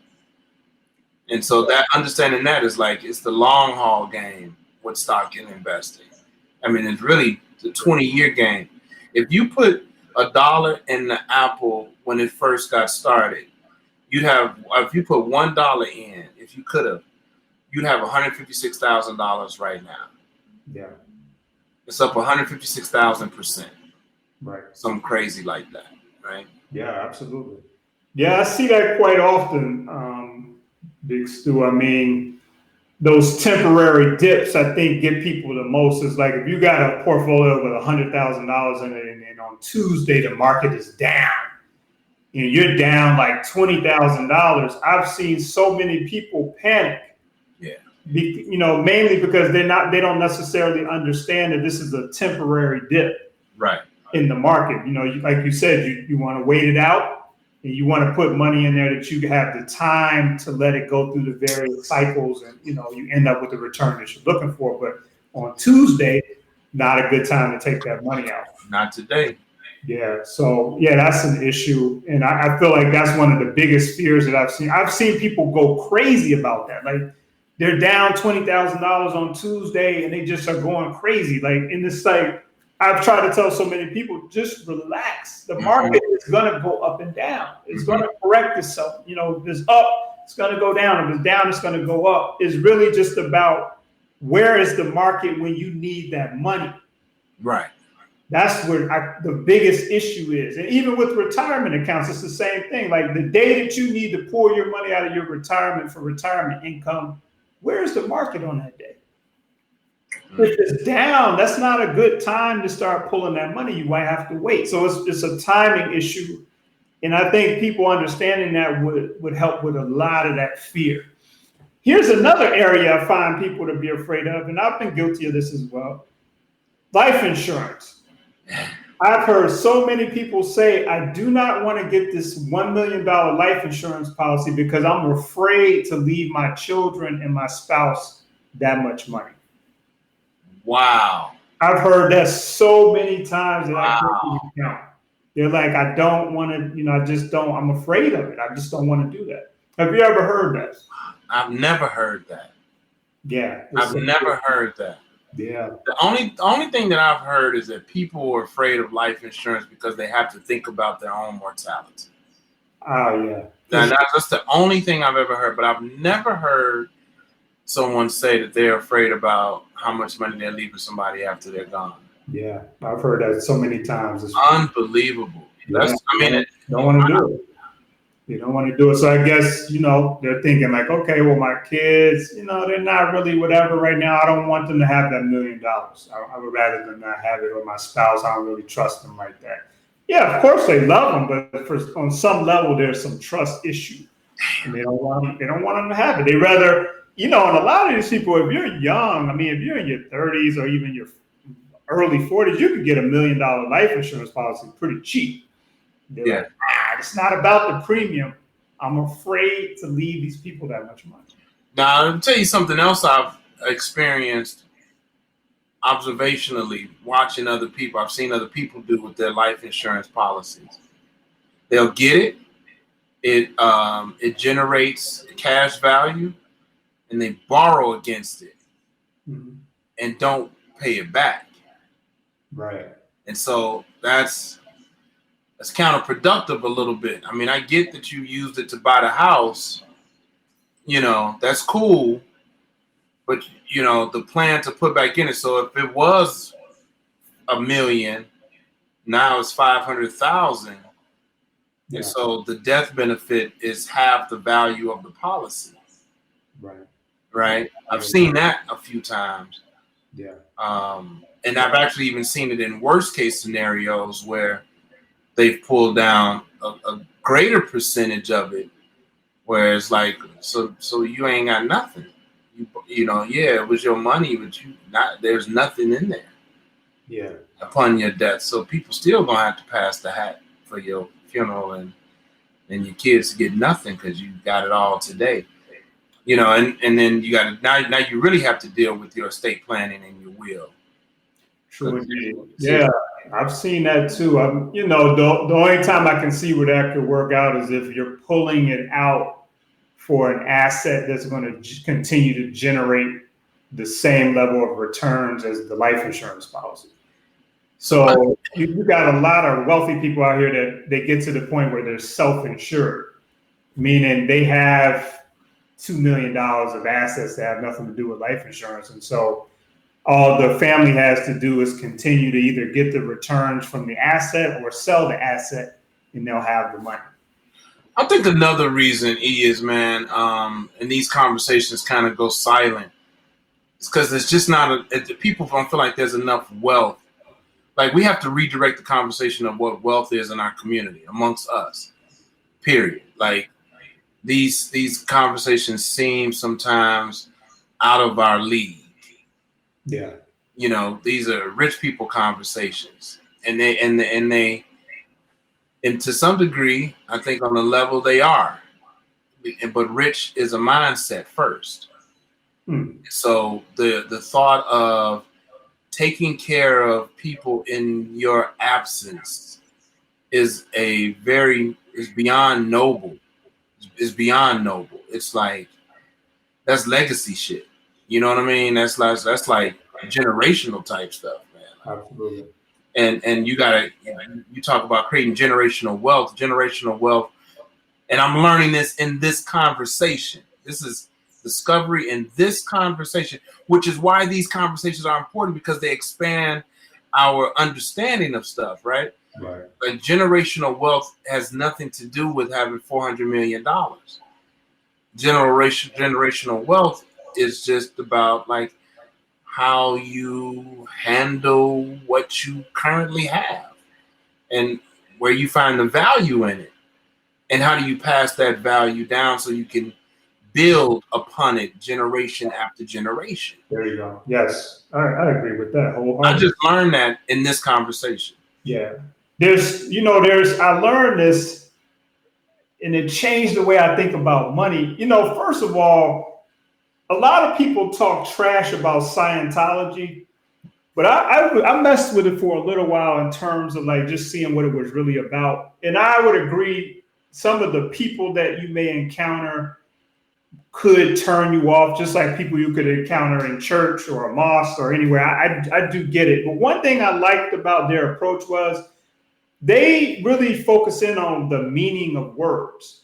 And so that understanding that is like, it's the long haul game with stock and investing. I mean, it's really the 20-year game. If you put $1 in the Apple when it first got started, if you put $1 in, if you could have, you'd have $156,000 right now. Yeah. It's up 156,000%. Right. Something crazy like that, right? Yeah, absolutely. Yeah, I see that quite often, Big Stu. I mean, those temporary dips, I think, get people the most. Is like if you got a portfolio with $100,000 in it, and on Tuesday the market is down, you're down like $20,000. I've seen so many people panic. Yeah. Mainly because they don't necessarily understand that this is a temporary dip. Right. In the market. Like you said, you want to wait it out. And you want to put money in there that you have the time to let it go through the various cycles, and you end up with the return that you're looking for. But on Tuesday, not a good time to take that money out. Not today. Yeah. So that's an issue, and I feel like that's one of the biggest fears that I've seen. I've seen people go crazy about that. Like they're down $20,000 on Tuesday, and they just are going crazy. Like in this like. I've tried to tell so many people, just relax. The market is going to go up and down. It's going to correct itself. If it's up, it's going to go down. If it's down, it's going to go up. It's really just about where is the market when you need that money. Right. That's where the biggest issue is. And even with retirement accounts, it's the same thing. Like the day that you need to pull your money out of your retirement for retirement income, where's the market on that day? If it's down, that's not a good time to start pulling that money. You might have to wait. So it's a timing issue. And I think people understanding that would help with a lot of that fear. Here's another area I find people to be afraid of, and I've been guilty of this as well. Life insurance. I've heard so many people say, I do not want to get this $1 million life insurance policy because I'm afraid to leave my children and my spouse that much money. Wow. I've heard that so many times that I can't even count. They're like, I don't want to, I just don't, I'm afraid of it. I just don't want to do that. Have you ever heard that? I've never heard that. Yeah. I've never heard that. Yeah. The only thing that I've heard is that people are afraid of life insurance because they have to think about their own mortality. Oh, yeah. That's the only thing I've ever heard, but I've never heard someone say that they're afraid about how much money they're leaving somebody after they're gone. Yeah, I've heard that so many times. It's unbelievable. Don't want to do it. You don't want to do it. So I guess, they're thinking like, okay, well, my kids, they're not really whatever right now. I don't want them to have that $1 million. I would rather them not have it, or my spouse. I don't really trust them like that. Yeah, of course they love them, but on some level, there's some trust issue. And they don't want them to have it. They rather... and a lot of these people, if you're young, if you're in your 30s or even your early 40s, you could get $1 million life insurance policy pretty cheap. They're like, it's not about the premium. I'm afraid to leave these people that much money. Now, I'll tell you something else I've experienced observationally, watching other people. I've seen other people do with their life insurance policies. They'll get it. It generates cash value. And they borrow against it and don't pay it back. Right. And so that's counterproductive a little bit. I get that you used it to buy the house, that's cool. But, the plan to put back in it. So if it was $1 million, now it's 500,000. Yeah. And so the death benefit is half the value of the policy. Right. I've seen that a few times. Yeah. And I've actually even seen it in worst case scenarios where they've pulled down a greater percentage of it, where it's like, so you ain't got nothing. It was your money, but there's nothing in there. Yeah. Upon your death. So people still gonna have to pass the hat for your funeral, and your kids get nothing because you got it all today. And then you got to now you really have to deal with your estate planning and your will. True indeed. Yeah, I've seen that too. The only time I can see where that could work out is if you're pulling it out for an asset that's going to continue to generate the same level of returns as the life insurance policy. So you got a lot of wealthy people out here that they get to the point where they're self-insured, meaning they have $2 million of assets that have nothing to do with life insurance. And so all the family has to do is continue to either get the returns from the asset or sell the asset, and they'll have the money. I think another reason is, man, and these conversations kind of go silent. It's because there's just not people don't feel like there's enough wealth. Like we have to redirect the conversation of what wealth is in our community amongst us. Period. Like these conversations seem sometimes out of our league. Yeah. You know, these are rich people conversations, and they and to some degree, I think on the level they are. But rich is a mindset first. So the thought of taking care of people in your absence is beyond noble. Is beyond noble. It's like that's legacy shit. You know what I mean? That's like generational type stuff, man. Absolutely. And you talk about creating generational wealth, and I'm learning this in this conversation. This is discovery in this conversation, which is why these conversations are important, because they expand our understanding of stuff, right? Right. But generational wealth has nothing to do with having $400 million. Generational wealth is just about like how you handle what you currently have and where you find the value in it, and how do you pass that value down so you can build upon it generation after generation. There you go. Yes, I agree with that wholeheartedly. I just learned that in this conversation. Yeah. I learned this, and it changed the way I think about money. First of all, a lot of people talk trash about Scientology, but I messed with it for a little while in terms of like just seeing what it was really about. And I would agree, some of the people that you may encounter could turn you off, just like people you could encounter in church or a mosque or anywhere. I do get it. But one thing I liked about their approach was they really focus in on the meaning of words.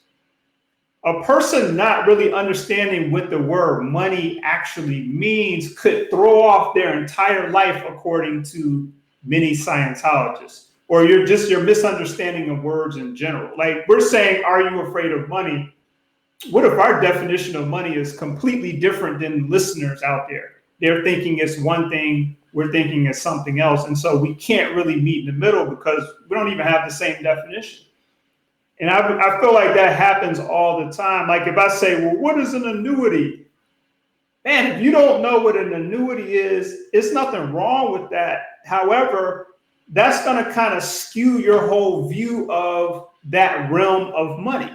A person not really understanding what the word money actually means could throw off their entire life, according to many Scientologists, or your misunderstanding of words in general. Like we're saying, are you afraid of money? What if our definition of money is completely different than listeners out there? They're thinking it's one thing, we're thinking it's something else. And so we can't really meet in the middle because we don't even have the same definition. And I feel like that happens all the time. Like if I say, well, what is an annuity? Man, if you don't know what an annuity is, it's nothing wrong with that. However, that's going to kind of skew your whole view of that realm of money,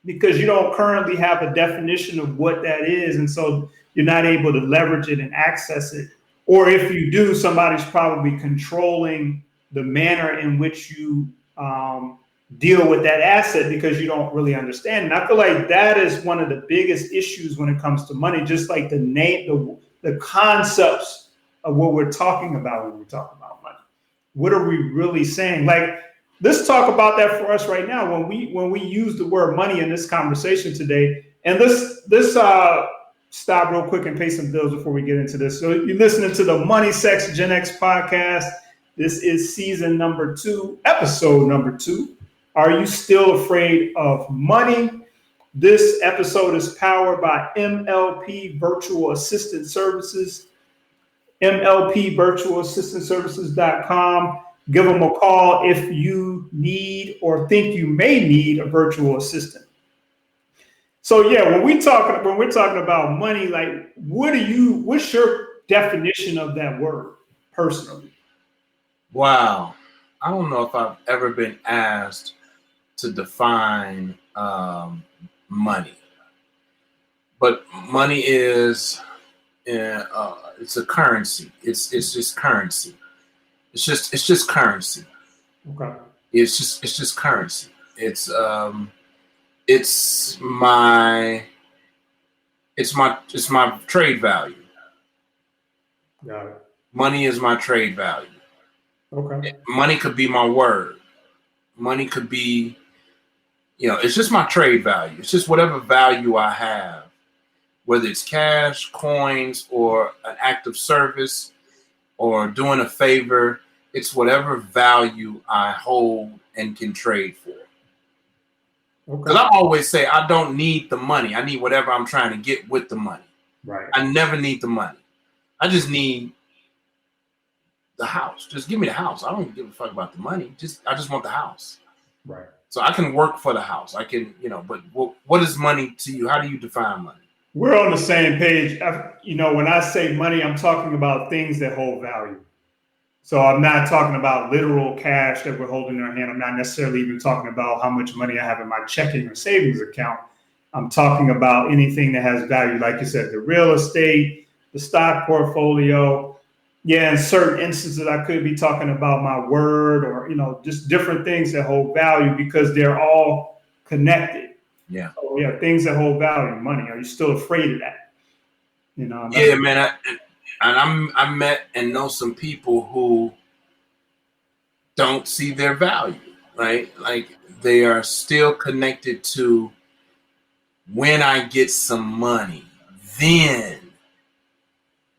because you don't currently have a definition of what that is. And so you're not able to leverage it and access it. Or if you do, somebody's probably controlling the manner in which you deal with that asset, because you don't really understand. And I feel like that is one of the biggest issues when it comes to money, just like the concepts of what we're talking about when we talk about money. What are we really saying? Like, let's talk about that for us right now. When we use the word money in this conversation today, and this stop real quick and pay some bills before we get into this. So you're listening to the Money Sex Gen X podcast. This is season number 2, episode number 2. Are you still afraid of money? This episode is powered by MLP Virtual Assistant Services, MLPvirtualassistantservices.com. Give them a call if you need or think you may need a virtual assistant. So yeah, when we're talking about money, like what's your definition of that word personally? Wow. I don't know if I've ever been asked to define money, but money is it's a currency. It's just currency. It's just currency. Okay. It's just currency. It's my trade value. Got it. Money is my trade value. Okay. Money could be my word. Money could be, it's just my trade value. It's just whatever value I have, whether it's cash, coins, or an act of service, or doing a favor. It's whatever value I hold and can trade for. Because I always say I don't need the money. I need whatever I'm trying to get with the money. Right. I never need the money. I just need the house. Just give me the house. I don't give a fuck about the money. I just want the house. Right. So I can work for the house. I can, but what is money to you? How do you define money? We're on the same page. When I say money, I'm talking about things that hold value. So I'm not talking about literal cash that we're holding in our hand. I'm not necessarily even talking about how much money I have in my checking or savings account. I'm talking about anything that has value. Like you said, the real estate, the stock portfolio. Yeah, in certain instances, I could be talking about my word or, just different things that hold value because they're all connected. Yeah. So, yeah, things that hold value, money. Are you still afraid of that? Yeah, man. I met and know some people who don't see their value, right? Like they are still connected to when I get some money, then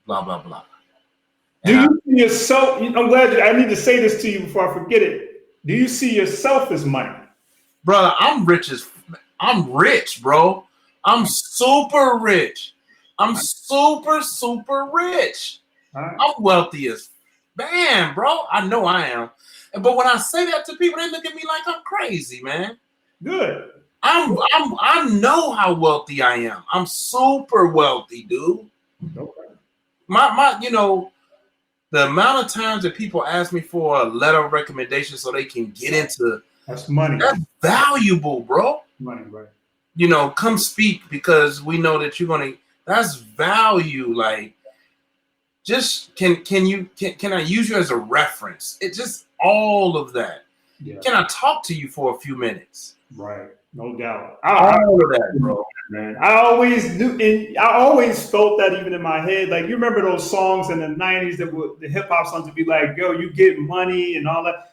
blah, blah, blah. Do you see yourself? I'm glad I need to say this to you before I forget it. Do you see yourself as money? Brother, I'm rich, bro. I'm super rich. I'm super, super rich. Right. I'm wealthy as man, bro. I know I am. But when I say that to people, they look at me like I'm crazy, man. Good. I know how wealthy I am. I'm super wealthy, dude. Okay. My the amount of times that people ask me for a letter of recommendation so they can get into that's money. That's valuable, bro. Money, right? Come speak because we know that you're gonna. That's value. Like, just can I use you as a reference? It just all of that. Yeah. Can I talk to you for a few minutes? Right. No doubt. All of that, bro. Man, I always knew, and I always felt that even in my head. Like, you remember those songs in the '90s that were the hip hop songs to be like, "Yo, you get money" and all that.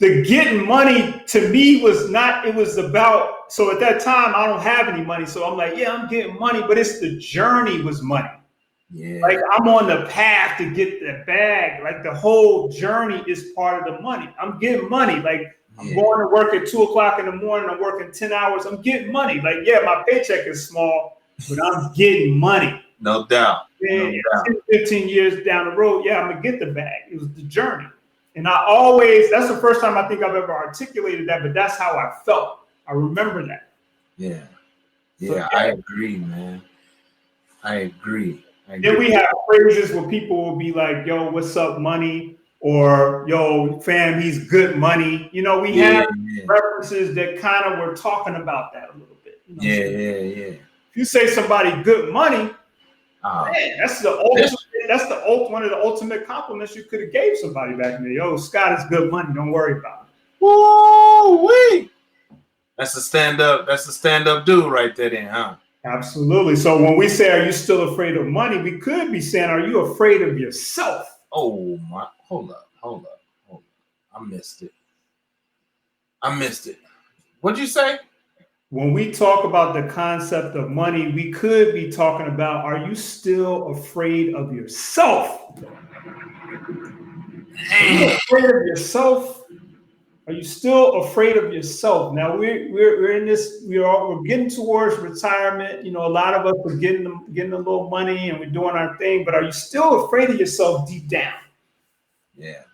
The getting money to me was not. It was about. So at that time, I don't have any money, so I'm like, yeah, I'm getting money, but it's the journey was money. Yeah. Like, I'm on the path to get the bag. Like, the whole journey is part of the money. I'm getting money. Like, I'm going to work at 2:00 in the morning. I'm working 10 hours. I'm getting money. Like, yeah, my paycheck is small, but I'm getting money. No doubt. And 15 years down the road, yeah, I'm going to get the bag. It was the journey. And that's the first time I think I've ever articulated that, but that's how I felt. I remember that. Yeah. Yeah, I agree, man. I agree. Then we have phrases where people will be like, "Yo, what's up, money?" Or, "Yo, fam, he's good money." We have references that kind of were talking about that a little bit. Yeah. If you say somebody good money, man, that's the ultimate. That's one of the ultimate compliments you could have gave somebody back in the day. "Yo, Scott is good money. Don't worry about it." Woo-wee. That's a stand-up dude right there, then, huh? Absolutely. So when we say, "Are you still afraid of money?" we could be saying, "Are you afraid of yourself?" Oh my! Hold up. I missed it. What'd you say? When we talk about the concept of money, we could be talking about, are you still afraid of yourself? Are you afraid of yourself? Are you still afraid of yourself? Now we're in this. We're getting towards retirement. A lot of us are getting a little money and we're doing our thing. But are you still afraid of yourself deep down? Yeah.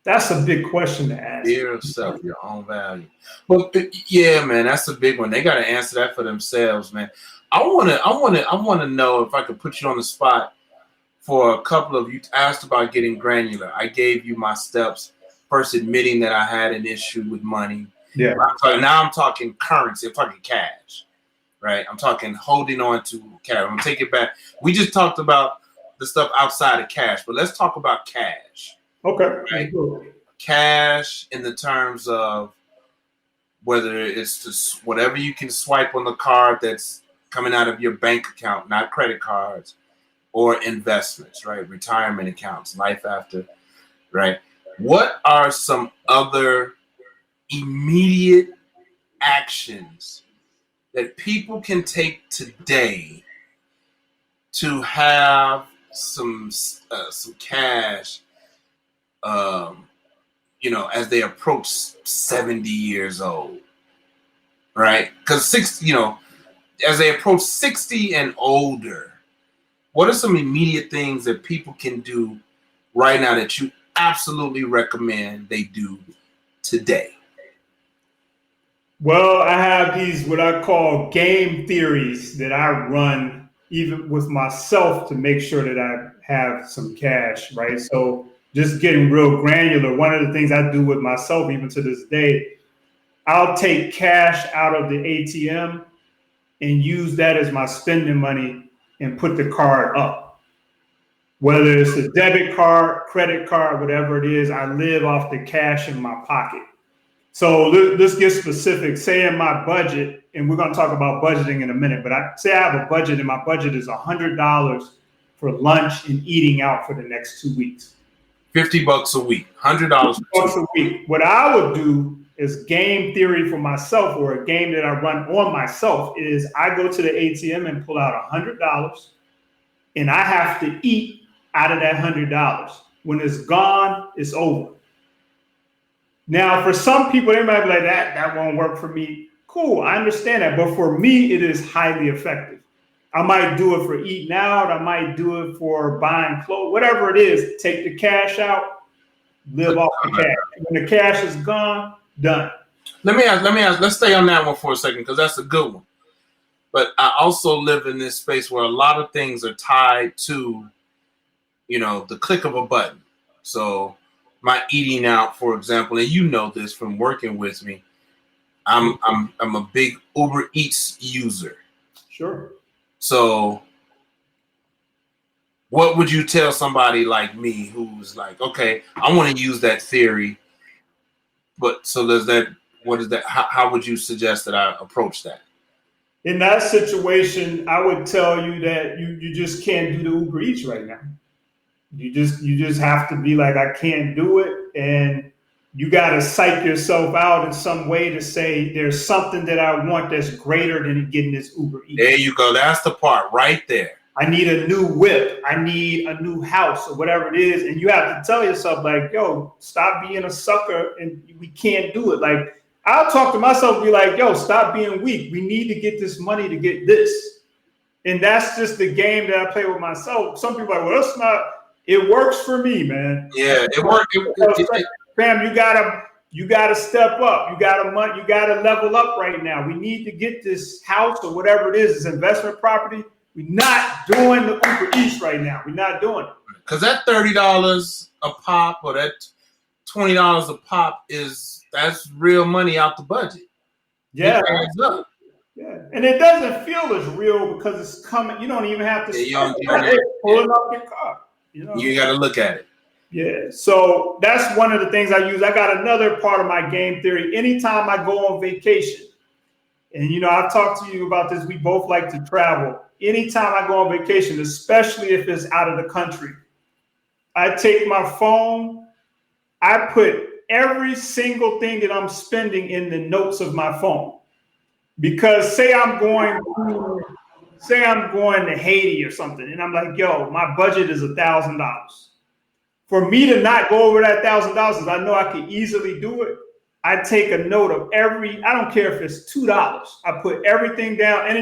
That's a big question to ask. Fear of self, your own value. But yeah, man, that's a big one. They got to answer that for themselves, man. I want to know if I could put you on the spot for a couple of you asked about getting granular. I gave you my steps. First, admitting that I had an issue with money. Yeah. Now I'm talking currency. I'm talking cash, right? I'm talking holding on to cash. I'm gonna take it back. We just talked about the stuff outside of cash, but let's talk about cash. Okay. Right? Cash in the terms of whether it's just whatever you can swipe on the card that's coming out of your bank account, not credit cards, or investments, right? Retirement accounts, life after, right? What are some other immediate actions that people can take today to have some cash, as they approach 70 years old? right? Because 60, as they approach 60 and older, what are some immediate things that people can do right now that you absolutely recommend they do today? Well, I have these what I call game theories that I run even with myself to make sure that I have some cash, right? So just getting real granular, one of the things I do with myself, even to this day, I'll take cash out of the ATM and use that as my spending money and put the card up. Whether it's a debit card, credit card, whatever it is, I live off the cash in my pocket. So let's get specific. Say in my budget, and we're going to talk about budgeting in a minute, but say I have a budget and my budget is $100 for lunch and eating out for the next 2 weeks. $50 a week, $100 a week. What I would do is game theory for myself, or a game that I run on myself, is I go to the ATM and pull out $100 and I have to eat out of that $100. When it's gone, it's over. Now, for some people, they might be like, that won't work for me. Cool, I understand that. But for me, it is highly effective. I might do it for eating out. I might do it for buying clothes, whatever it is. Take the cash out, live off the cash. When the cash is gone, done. Let me ask, let's stay on that one for a second, because that's a good one. But I also live in this space where a lot of things are tied to, the click of a button. So my eating out, for example, and you know this from working with me, I'm a big Uber Eats user. Sure. So what would you tell somebody like me who's like, okay, I want to use that theory, but so what is that? How would you suggest that I approach that? In that situation, I would tell you that you just can't do the Uber Eats right now. You just have to be like, I can't do it. And you got to psych yourself out in some way to say there's something that I want that's greater than getting this Uber Eats. There you go. That's the part right there. I need a new whip. I need a new house or whatever it is. And you have to tell yourself like, yo, stop being a sucker and we can't do it. Like, I'll talk to myself and be like, yo, stop being weak. We need to get this money to get this. And that's just the game that I play with myself. Some people are like, well, that's not. It works for me, man. Yeah, it works. Fam, you gotta step up. You gotta level up right now. We need to get this house or whatever it is, this investment property. We're not doing the Uber Eats right now. We're not doing it. Because that $30 a pop or that $20 a pop that's real money out the budget. Yeah. Yeah, and it doesn't feel as real because it's coming. You don't even have to pulling up your car. You got to look at it. Yeah, so that's one of the things I use. I got another part of my game theory. Anytime I go on vacation, and I've talked to you about this, we both like to travel. Anytime I go on vacation, especially if it's out of the country, I take my phone, I put every single thing that I'm spending in the notes of my phone. Because say I'm going to Haiti or something, and I'm like, yo, my budget is $1,000. For me to not go over that $1,000, I know I can easily do it. I take a note of I don't care if it's $2. I put everything down. And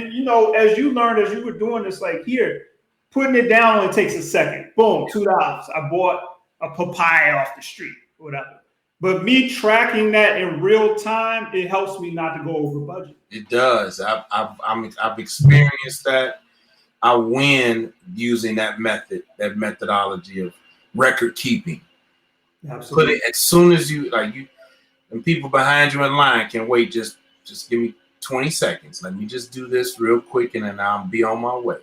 as you learned, as you were doing this, like here, putting it down only takes a second. Boom, $2. I bought a papaya off the street, whatever. But me tracking that in real time, it helps me not to go over budget. It does. I've experienced that. I win using that methodology of record keeping. Absolutely. Put it as soon as you and people behind you in line can wait. Just give me 20 seconds. Let me just do this real quick, and then I'll be on my way.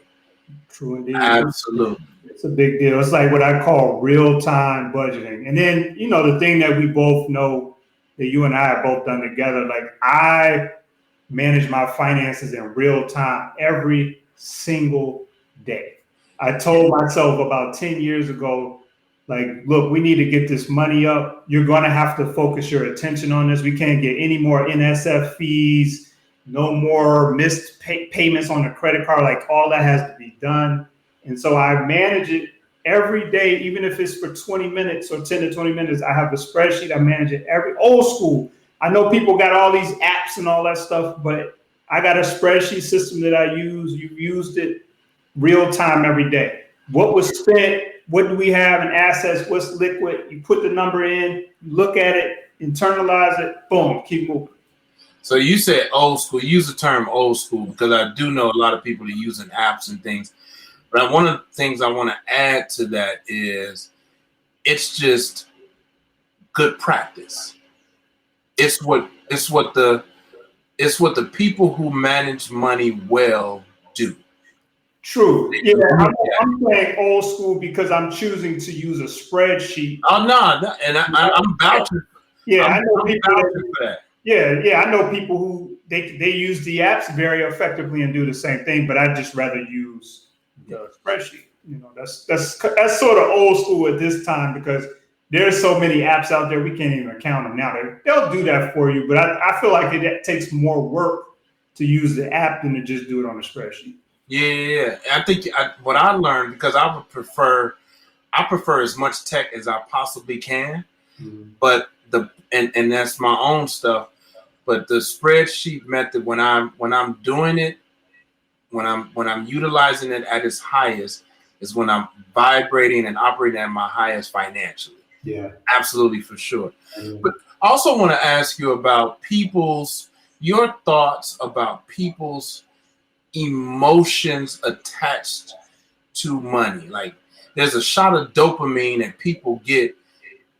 True indeed. Absolutely. It's a big deal. It's like what I call real-time budgeting. And then, the thing that we both know that you and I have both done together, like I manage my finances in real time every single day. I told myself about 10 years ago, like, look, we need to get this money up. You're going to have to focus your attention on this. We can't get any more NSF fees, no more missed payments on the credit card. Like all that has to be done. And so I manage it every day, even if it's for 20 minutes or 10 to 20 minutes. I have a spreadsheet. I manage it every old school. I know people got all these apps and all that stuff, but I got a spreadsheet system that I use. You've used it real time every day. What was spent? What do we have in assets? What's liquid? You put the number in, you look at it, internalize it, boom, keep moving. So you said old school. You use the term old school because I do know a lot of people are using apps and things. But one of the things I want to add to that is it's just good practice. It's what the people who manage money well do. True. Yeah, I'm saying old school because I'm choosing to use a spreadsheet. Oh no, and I'm vouching. Yeah, I know people for that. Yeah, I know people who they use the apps very effectively and do the same thing, but I just rather use the spreadsheet. That's sort of old school at this time because there's so many apps out there we can't even count them now. They'll do that for you, but I feel like it takes more work to use the app than to just do it on a spreadsheet. Yeah. I think what I learned because I prefer as much tech as I possibly can, but and that's my own stuff. But the spreadsheet method, when I'm doing it, when I'm utilizing it at its highest, is when I'm vibrating and operating at my highest financially. Yeah, absolutely, for sure. But I also want to ask you about your thoughts about people's emotions attached to money. Like there's a shot of dopamine that people get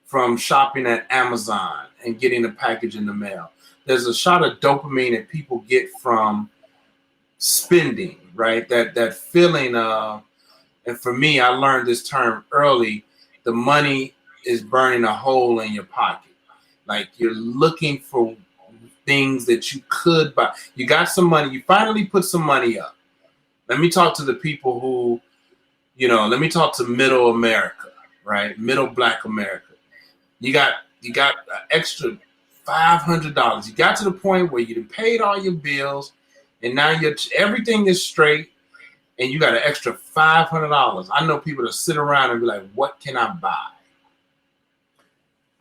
from shopping at Amazon and getting a package in the mail. There's a shot of dopamine that people get from spending, right? That feeling of, and for me, I learned this term early, the money is burning a hole in your pocket. Like you're looking for things that you could buy. You got some money, you finally put some money up. Let me talk to the people who, let me talk to middle America, right? Middle Black America. You got an extra $500. You got to the point where you paid all your bills, and now everything is straight, and you got an extra $500. I know people that sit around and be like, "What can I buy?"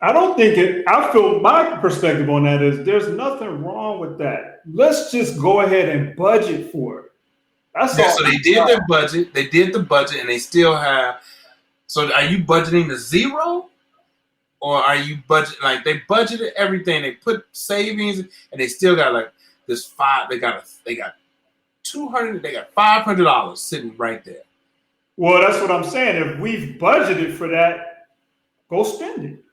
I don't think it. I feel my perspective on that is there's nothing wrong with that. Let's just go ahead and budget for it. That's all. So they did their budget. They did the budget, and they still have. So are you budgeting to zero? Or are you like they budgeted everything? They put savings, and they still got like this They got $200. They got $500 sitting right there. Well, that's what I'm saying. If we've budgeted for that, go spend it.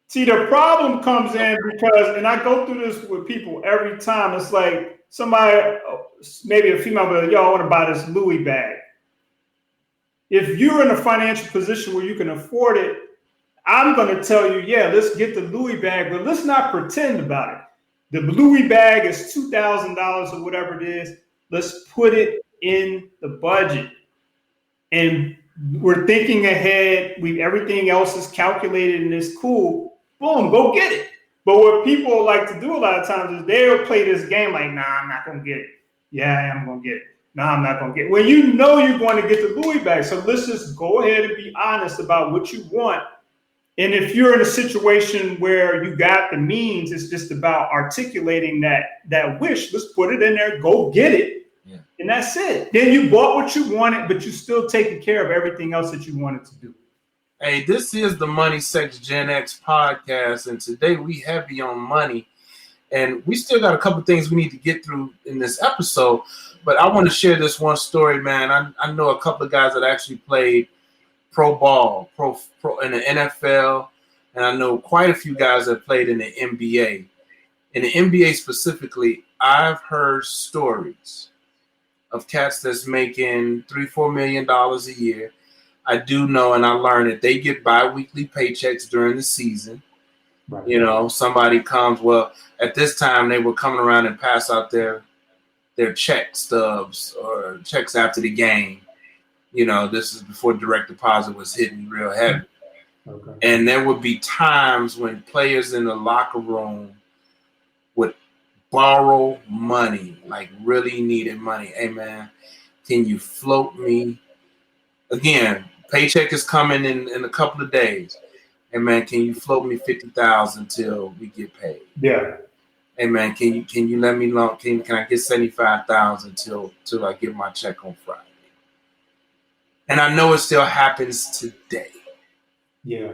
See, the problem comes in because, and I go through this with people every time. It's like somebody, maybe a female, will be like, "Yo, I want to buy this Louis bag." If you're in a financial position where you can afford it, I'm going to tell you, yeah, let's get the Louis bag, but let's not pretend about it. The Louis bag is $2,000 or whatever it is. Let's put it in the budget. And we're thinking ahead. Everything else is calculated and it's cool. Boom, go get it. But what people like to do a lot of times is they'll play this game like, nah, I'm not going to get it. Yeah, I am going to get it. No, I'm not going to get it. Well, you know you're going to get the Louis bag. So let's just go ahead and be honest about what you want. And if you're in a situation where you got the means, it's just about articulating that wish. Let's put it in there, go get it. Yeah. And that's it. Then you bought what you wanted, but you still taking care of everything else that you wanted to do. Hey, this is the Money Sex Gen X podcast, and today we heavy on money. And we still got a couple things we need to get through in this episode, but I want to share this one story, man. I know a couple of guys that actually played pro ball, pro in the NFL, and I know quite a few guys that played in the NBA. In the NBA specifically, I've heard stories of cats that's making $3-4 million a year. I do know, and I learned that they get bi-weekly paychecks during the season. Right. Somebody comes. Well, at this time, they were coming around and pass out their check stubs or checks after the game. This is before direct deposit was hitting real heavy. Okay. And there would be times when players in the locker room would borrow money, like really needed money. Hey, man, can you float me? Again, paycheck is coming in a couple of days. Hey man, can you float me 50,000 till we get paid? Yeah. Hey man, can you let me loan? Can I get 75,000 till I get my check on Friday? And I know it still happens today. Yeah.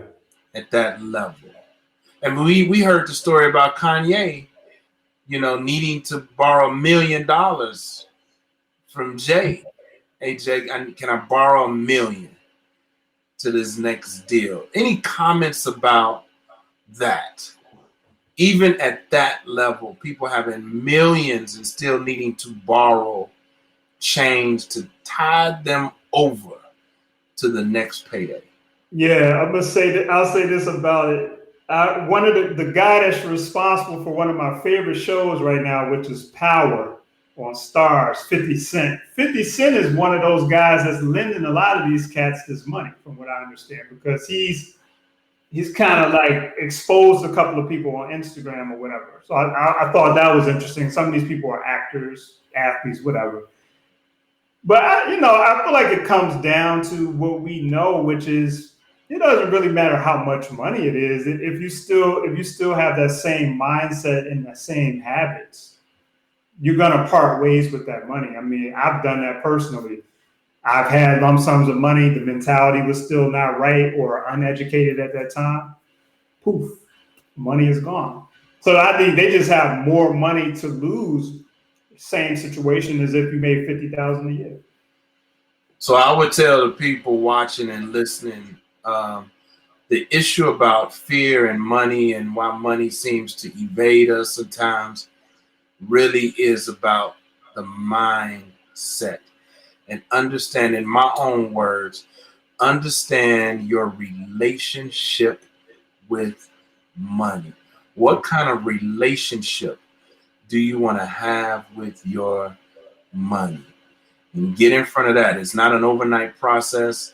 At that level. And we heard the story about Kanye, needing to borrow $1 million from Jay. Hey Jay, can I borrow $1 million to this next deal? Any comments about that? Even at that level, people having millions and still needing to borrow change to tide them over to the next payday. Yeah, I'm gonna say that. I'll say this about it. One of the guy that's responsible for one of my favorite shows right now, which is Power on Stars, 50 Cent. 50 Cent is one of those guys that's lending a lot of these cats this money, from what I understand, because he's kind of like exposed a couple of people on Instagram or whatever. So I thought that was interesting. Some of these people are actors, athletes, whatever. But I feel like it comes down to what we know, which is it doesn't really matter how much money it is. If you still have that same mindset and the same habits, you're gonna part ways with that money. I mean, I've done that personally. I've had lump sums of money. The mentality was still not right or uneducated at that time. Poof, money is gone. So I think they just have more money to lose. Same situation as if you made 50,000 a year. So I would tell the people watching and listening, the issue about fear and money and why money seems to evade us sometimes really is about the mindset. And understand, in my own words, understand your relationship with money. What kind of relationship do you want to have with your money? And get in front of that. It's not an overnight process,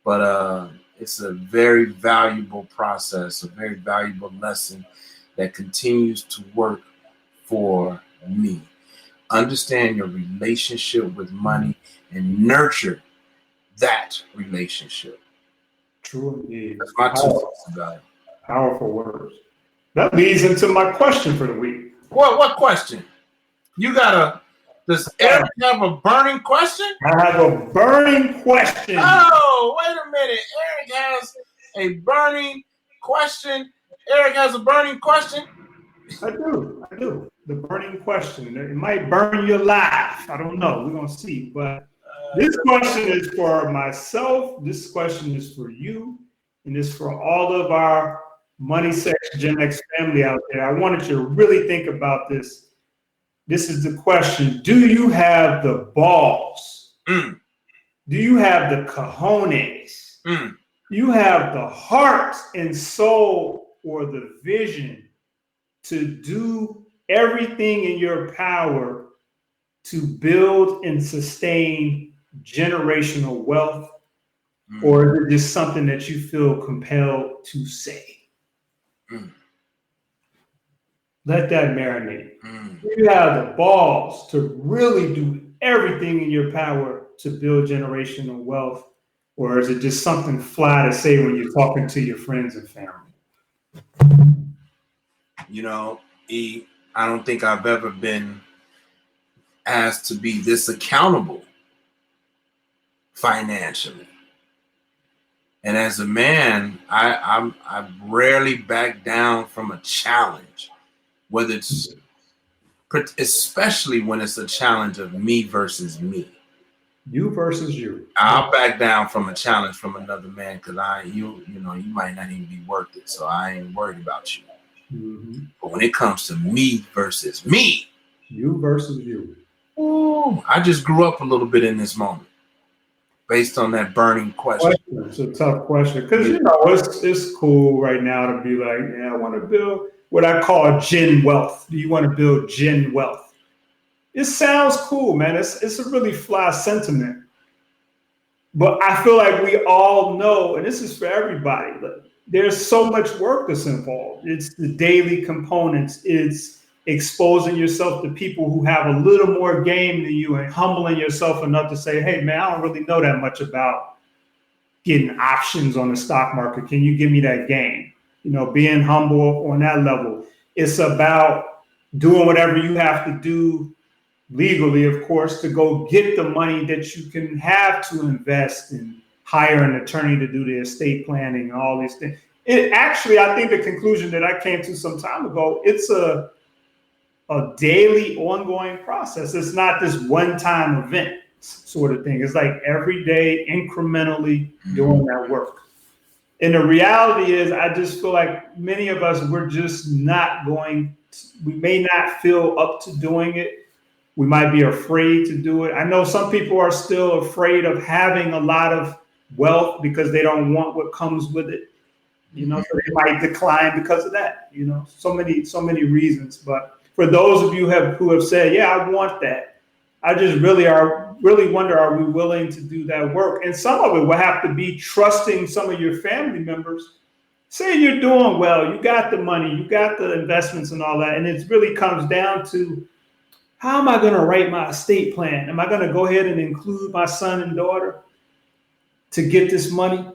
but it's a very valuable process, a very valuable lesson that continues to work for me. Understand your relationship with money and nurture that relationship. True indeed. That's my 2 cents about it. Powerful words. That leads into my question for the week. What question? Does Eric have a burning question? I have a burning question. Oh, wait a minute. Eric has a burning question. Eric has a burning question? I do. The burning question. It might burn you alive. I don't know. We're going to see. But this question is for myself. This question is for you. And it's for all of our Money Sex Gen X family out there. I wanted you to really think about this. This is the question. Do you have the balls? Do you have the cojones? Do you have the heart and soul or the vision to do everything in your power to build and sustain generational wealth? Or is it just something that you feel compelled to say? Let that marinate. You have the balls to really do everything in your power to build generational wealth, or is it just something fly to say when you're talking to your friends and family? E, I don't think I've ever been asked to be this accountable financially. And as a man, I rarely back down from a challenge. Whether it's, especially when it's a challenge of me versus me. You versus you. I'll back down from a challenge from another man because you might not even be worth it. So I ain't worried about you. But when it comes to me versus me. You versus you. Ooh, I just grew up a little bit in this moment. Based on that burning question. It's a tough question. Because, it's cool right now to be like, yeah, I want to build what I call gen wealth. Do you want to build gen wealth? It sounds cool, man. It's a really fly sentiment. But I feel like we all know, and this is for everybody, there's so much work that's involved. It's the daily components. It's exposing yourself to people who have a little more game than you and humbling yourself enough to say, hey, man, I don't really know that much about getting options on the stock market? Can you give me that gain? You know, being humble on that level. It's about doing whatever you have to do legally, of course, to go get the money that you can have to invest and hire an attorney to do the estate planning and all these things. It actually, I think the conclusion that I came to some time ago, it's a daily ongoing process. It's not this one-time event sort of thing. It's like every day incrementally doing that work. And the reality is, I just feel like many of us, we're just not going we may not feel up to doing it. We might be afraid to do it. I know some people are still afraid of having a lot of wealth because they don't want what comes with it. You know, so they might decline because of that. You know, so many reasons. But for those of you who have said, yeah, I want that, I just really wonder, are we willing to do that work? And some of it will have to be trusting some of your family members. Say you're doing well, you got the money, you got the investments and all that, and it really comes down to, how am I going to write my estate plan? Am I going to go ahead and include my son and daughter to get this money?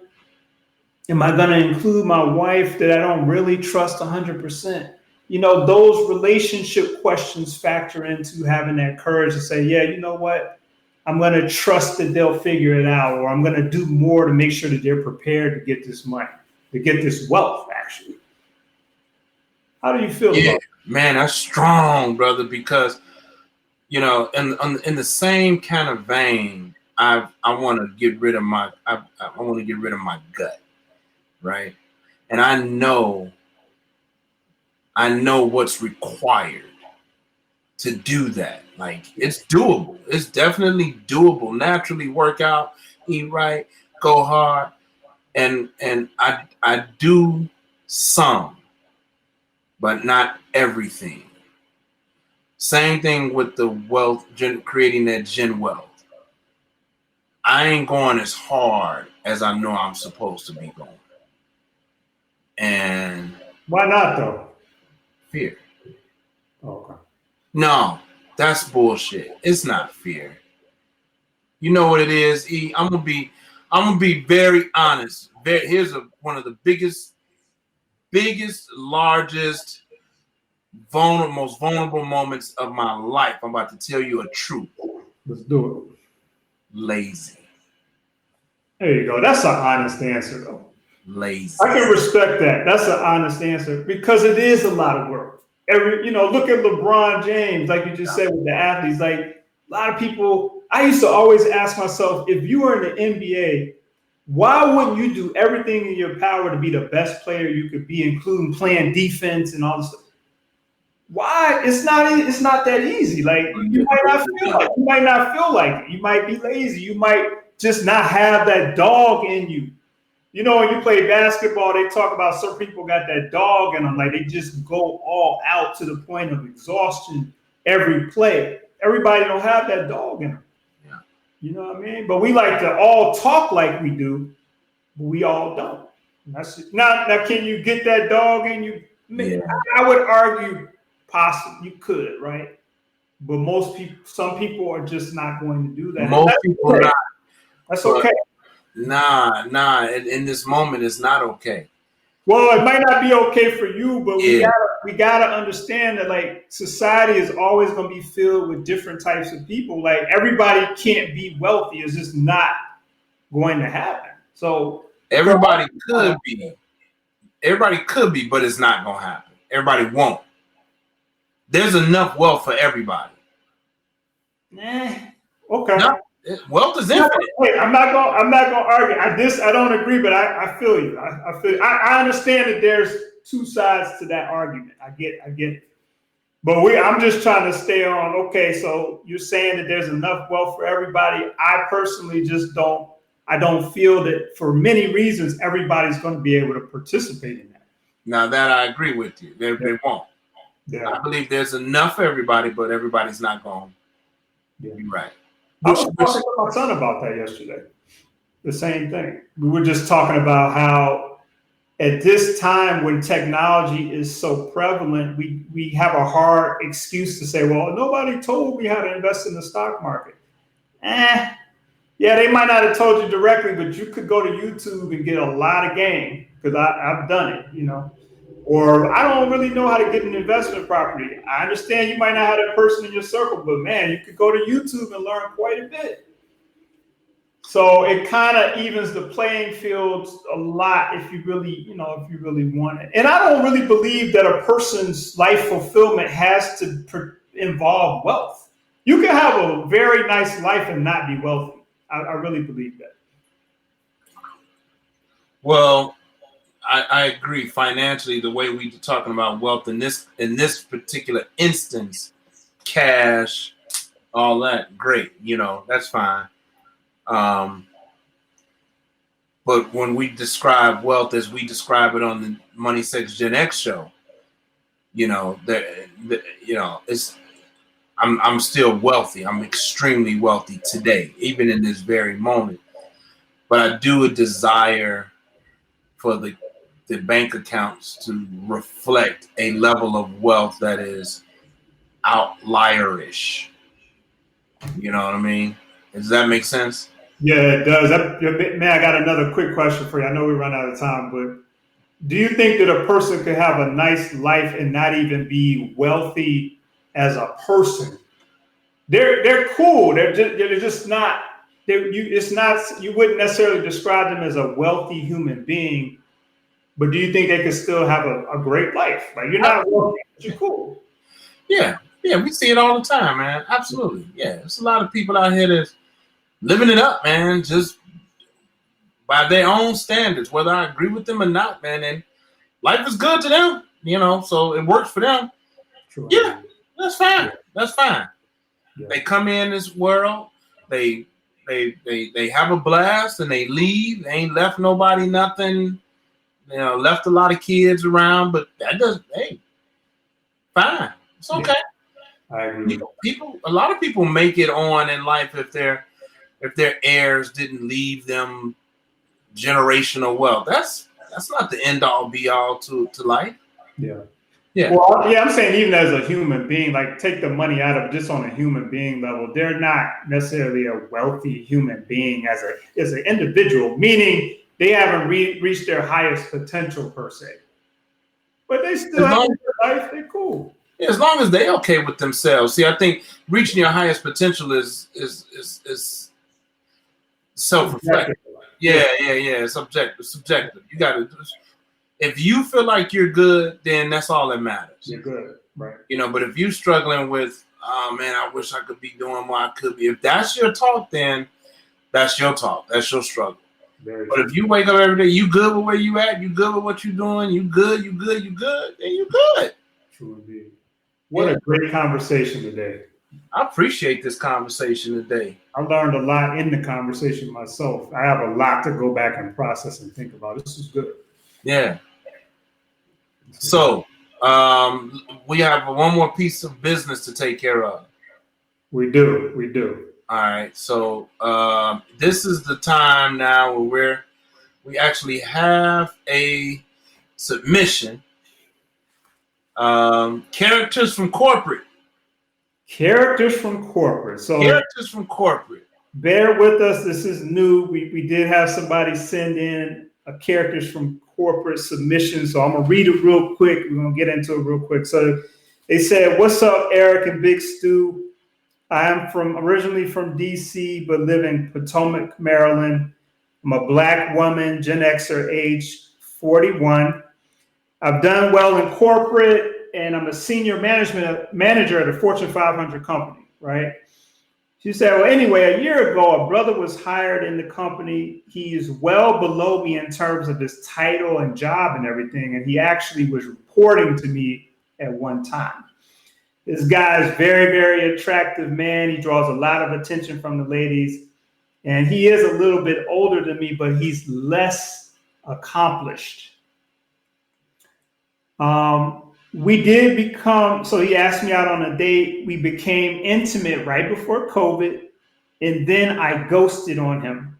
Am I going to include my wife that I don't really trust 100%? You know, those relationship questions factor into having that courage to say, yeah, you know what? I'm going to trust that they'll figure it out, or I'm going to do more to make sure that they're prepared to get this money, to get this wealth, actually. How do you feel about it? Man, that's strong, brother, because, you know, in the same kind of vein, I want to get rid of my gut, right? And I know what's required to do that. Like, it's doable. It's definitely doable. Naturally work out, eat right, go hard. And I do some, but not everything. Same thing with the wealth, creating that gen wealth. I ain't going as hard as I know I'm supposed to be going. And why not, though? Fear. Okay. No, that's bullshit. It's not fear. You know what it is, E? I'm gonna be very honest. Here's one of the biggest, largest, most vulnerable moments of my life. I'm about to tell you a truth. Let's do it. Lazy. There you go. That's an honest answer, though. Lazy. I can respect that. That's an honest answer because it is a lot of work. Look at LeBron James, like you just said with the athletes. Like, a lot of people, I used to always ask myself, if you were in the NBA, why wouldn't you do everything in your power to be the best player you could be, including playing defense and all this stuff? Why? It's not that easy. Like, you might not feel like it. You might be lazy. You might just not have that dog in you. You know, when you play basketball, they talk about some people got that dog in them. Like, they just go all out to the point of exhaustion every play. Everybody don't have that dog in them. Yeah. You know what I mean? But we like to all talk like we do, but we all don't. Now, can you get that dog in you? Yeah. I would argue possibly you could, right? But some people are just not going to do that. Most people are not. That's okay. Nah. In this moment, it's not okay. Well, it might not be okay for you, but we gotta understand that, like, society is always going to be filled with different types of people. Like, everybody can't be wealthy. It's just not going to happen. So everybody could be, but it's not going to happen. Everybody won't. There's enough wealth for everybody. Okay. No. Wealth is infinite. Wait, I'm not gonna argue. I don't agree, but I feel you. I understand that there's two sides to that argument. I get it. But I'm just trying to stay on. Okay, so you're saying that there's enough wealth for everybody. I personally just don't. I don't feel that, for many reasons, everybody's going to be able to participate in that. Now that I agree with you, they won't. Yeah. I believe there's enough for everybody, but everybody's not going to be right. I was talking to my son about that yesterday. The same thing. We were just talking about how at this time when technology is so prevalent, we have a hard excuse to say, well, nobody told me how to invest in the stock market. Yeah, they might not have told you directly, but you could go to YouTube and get a lot of game because I've done it, Or I don't really know how to get an investment property. I understand you might not have that person in your circle, but man, you could go to YouTube and learn quite a bit. So it kind of evens the playing field a lot if you really, if you really want it. And I don't really believe that a person's life fulfillment has to involve wealth. You can have a very nice life and not be wealthy. I really believe that. Well, I agree. Financially, the way we're talking about wealth in this particular instance, cash, all that, great. That's fine. But when we describe wealth as we describe it on the Money Sex Gen X show, it's I'm still wealthy. I'm extremely wealthy today, even in this very moment. But I do desire for the bank accounts to reflect a level of wealth that is outlierish. You know what I mean? Does that make sense? Yeah, it does. Man, I got another quick question for you. I know we run out of time, but do you think that a person could have a nice life and not even be wealthy as a person? They're cool. They're just not. It's not. You wouldn't necessarily describe them as a wealthy human being, but do you think they could still have a great life? Like you're not wealthy, but you're cool. Yeah, we see it all the time, man. Absolutely. Yeah, there's a lot of people out here that's living it up, man, just by their own standards, whether I agree with them or not, man. And life is good to them, so it works for them. True. Yeah, that's fine. Yeah. That's fine. Yeah. They come in this world, they have a blast, and they leave. They ain't left nobody nothing. Left a lot of kids around, but that doesn't. Hey, fine. It's okay. Yeah, I agree. A lot of people make it on in life if their heirs didn't leave them generational wealth. That's not the end all be all to life. Yeah. Yeah. Well, yeah, I'm saying even as a human being, like take the money out of just on a human being level, they're not necessarily a wealthy human being as an individual, meaning they haven't reached their highest potential per se. But they still have their life. They're cool. Yeah, as long as they're okay with themselves. See, I think reaching your highest potential is self-reflective. Yeah. It's subjective. You got to. If you feel like you're good, then that's all that matters. You're good, right? But if you're struggling with, oh man, I wish I could be doing what I could be. If that's your talk, then that's your talk. That's your struggle. But if you wake up every day, you good with where you at, you good with what you're doing, you good, then you good. True indeed. What a great conversation today. I appreciate this conversation today. I learned a lot in the conversation myself. I have a lot to go back and process and think about. This is good. Yeah. So we have one more piece of business to take care of. We do. All right. So this is the time now where we actually have a submission. Characters from corporate. So characters from corporate. Bear with us. This is new. We did have somebody send in a characters from corporate submission. So I'm going to read it real quick. We're going to get into it real quick. So they said, "What's up, Eric and Big Stu? I am originally from DC, but live in Potomac, Maryland. I'm a Black woman, Gen Xer, age 41. I've done well in corporate, and I'm a senior manager at a Fortune 500 company, right?" She said, "Well, anyway, a year ago, a brother was hired in the company. He is well below me in terms of his title and job and everything, and he actually was reporting to me at one time. This guy is very, very attractive man. He draws a lot of attention from the ladies, and he is a little bit older than me, but he's less accomplished. We did become, so he asked me out on a date. We became intimate right before COVID, and then I ghosted on him.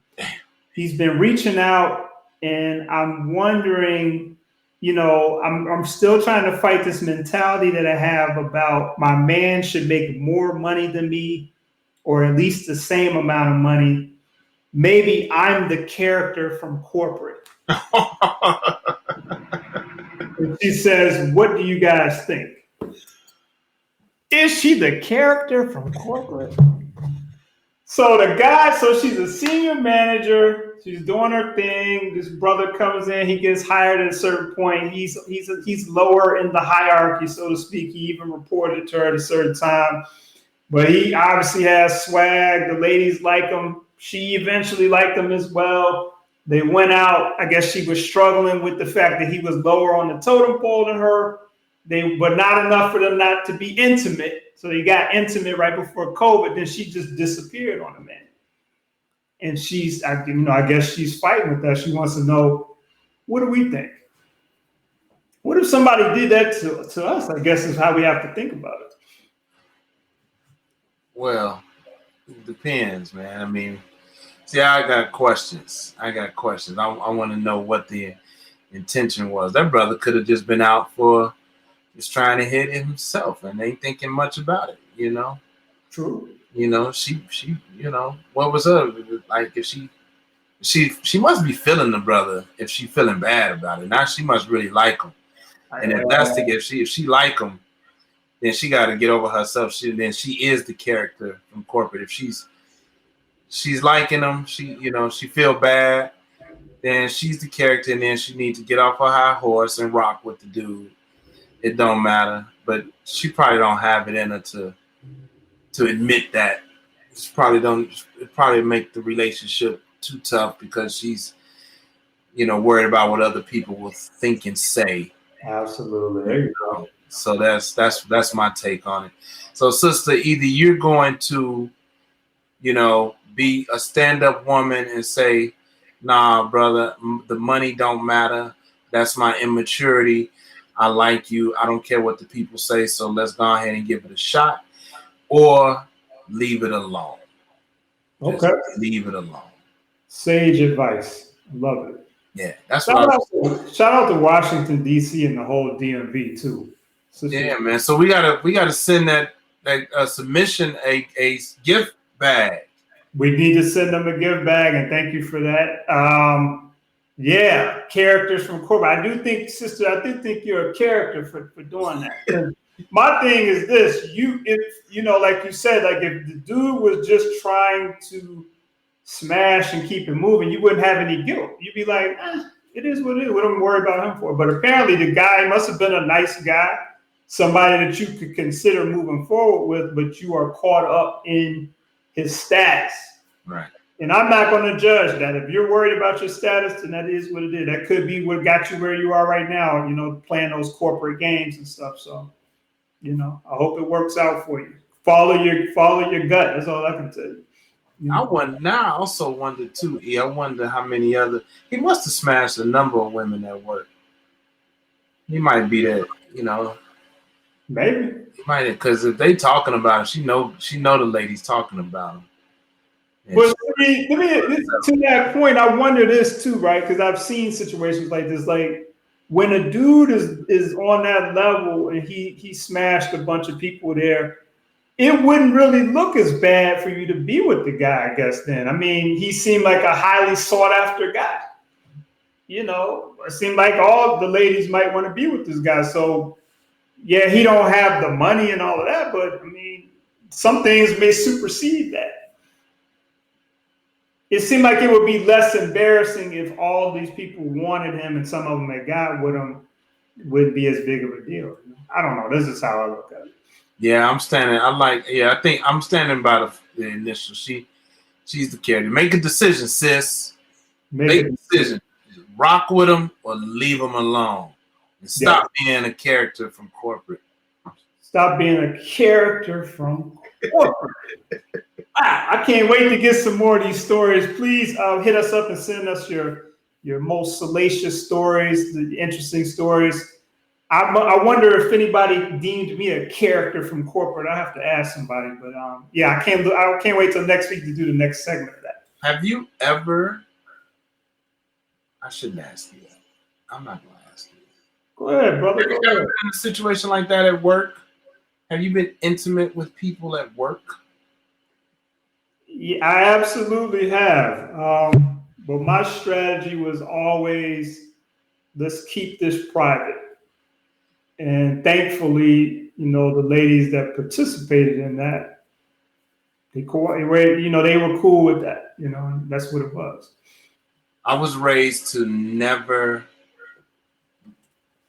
He's been reaching out, and I'm wondering, I'm still trying to fight this mentality that I have about my man should make more money than me, or at least the same amount of money. maybe I'm the character from corporate. And she says, what do you guys think? Is she the character from corporate? So the guy, so she's a senior manager. She's doing her thing. This brother comes in. He gets hired at a certain point. He's lower in the hierarchy, so to speak. He even reported to her at a certain time. But he obviously has swag. The ladies like him. She eventually liked him as well. They went out. I guess she was struggling with the fact that he was lower on the totem pole than her. But not enough for them not to be intimate. So they got intimate right before COVID. Then she just disappeared on the man. And I guess she's fighting with that. She wants to know, what do we think? What if somebody did that to us? I guess is how we have to think about it. Well, it depends, man. I mean, see, I got questions. I want to know what the intention was. That brother could have just been out for just trying to hit himself and ain't thinking much about it, you know? True. You know, she, you know, what was her, like, if she must be feeling the brother if she feeling bad about it. Now she must really like him. And if that's the if she like him, then she got to get over herself. Then she is the character from corporate. If she's liking him, she feel bad, then she's the character, and then she needs to get off her high horse and rock with the dude. It don't matter, but she probably don't have it in her to admit that. It probably make the relationship too tough because she's, worried about what other people will think and say. Absolutely. There you go. So that's my take on it. So, sister, either you're going to, be a stand-up woman and say, nah, brother, the money don't matter. That's my immaturity. I like you. I don't care what the people say. So let's go ahead and give it a shot, or leave it alone. Okay. Just leave it alone. Sage advice. I love it. Yeah, that's shout out to Washington D.C. and the whole DMV too. Yeah, man. So we gotta send that submission a gift bag. We need to send them a gift bag, and thank you for that. Yeah, characters from corporate. I do think, sister, you're a character for doing that. My thing is this: like you said, like if the dude was just trying to smash and keep it moving, you wouldn't have any guilt. You'd be like, it is what it is. What am I worried about him for? But apparently, the guy must have been a nice guy, somebody that you could consider moving forward with, but you are caught up in his status. Right. And I'm not going to judge that. If you're worried about your status, then that is what it is. That could be what got you where you are right now, playing those corporate games and stuff. So, I hope it works out for you. Follow your gut. That's all I can tell you. I also wonder too, I wonder how many he must have smashed a number of women at work. He might be that, Maybe. He might, because if they talking about him, she know the ladies talking about him. But to that point, I wonder this too, right? Because I've seen situations like this, like when a dude is on that level and he smashed a bunch of people there, it wouldn't really look as bad for you to be with the guy, I guess. Then, I mean, he seemed like a highly sought after guy. It seemed like all the ladies might want to be with this guy. So, yeah, he don't have the money and all of that, but I mean, some things may supersede that. It seemed like it would be less embarrassing if all these people wanted him and some of them that got with him wouldn't be as big of a deal. I don't know. This is how I look at it. Yeah, I think I'm standing by the initial. She's the character. Make a decision, sis. Make a decision. Rock with him or leave him alone. And stop being a character from corporate. Stop being a character from corporate. I can't wait to get some more of these stories. Please hit us up and send us your most salacious stories, the interesting stories. I wonder if anybody deemed me a character from corporate. I have to ask somebody, but I can't wait till next week to do the next segment of that. Have you ever? I shouldn't ask you that. I'm not going to ask you. Go ahead, brother. Have you ever been in a situation like that at work? Have you been intimate with people at work? Yeah, I absolutely have. But my strategy was always, let's keep this private. And thankfully, the ladies that participated in that, they were cool with that. And that's what it was. I was raised to never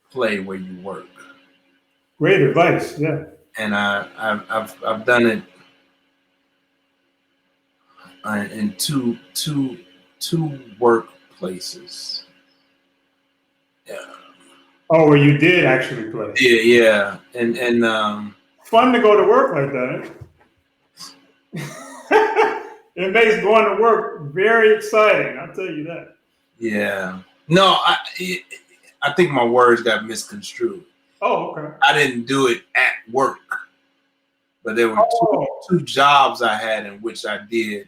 play where you work. Great advice, yeah. And I've done it in two workplaces. Yeah. Oh, where you did actually play. Yeah. And fun to go to work like that. It makes going to work very exciting. I'll tell you that. Yeah. No, I think my words got misconstrued. Oh, okay. I didn't do it at work, but there were two jobs I had in which I did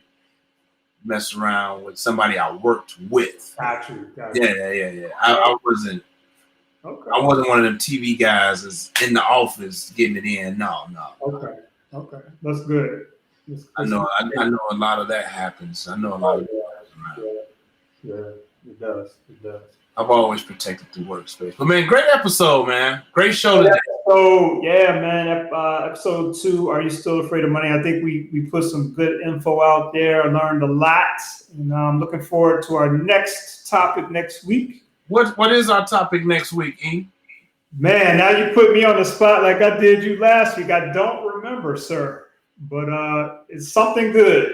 mess around with somebody I worked with. Got you. Yeah. I wasn't. Okay. I wasn't one of them TV guys that's in the office getting it in. No. Okay. That's good. I know a lot of that happens. I know a lot of that. Yeah, it does. I've always protected the workspace. But man, great episode, man. Great show today. So yeah, man. Episode 2. Are you still afraid of money? I think we put some good info out there. I learned a lot, and I'm looking forward to our next topic next week. What is our topic next week, E? Man, now you put me on the spot like I did you last week. I don't remember, sir. But it's something good.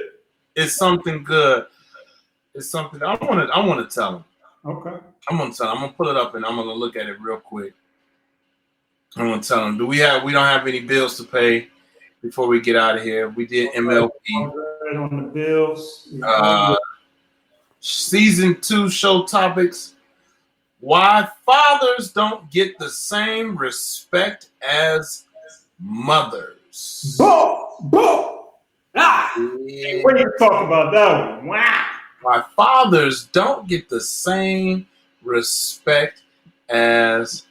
It's something good. It's something I want to tell him. Okay. I'm gonna tell him. I'm gonna pull it up and I'm gonna look at it real quick. I'm gonna tell him. We don't have any bills to pay before we get out of here. We did MLP. On the bills. Season 2 show topics. Why fathers don't get the same respect as mothers. Boom. Yeah. What do you talk about that one? Wow. Why fathers don't get the same respect as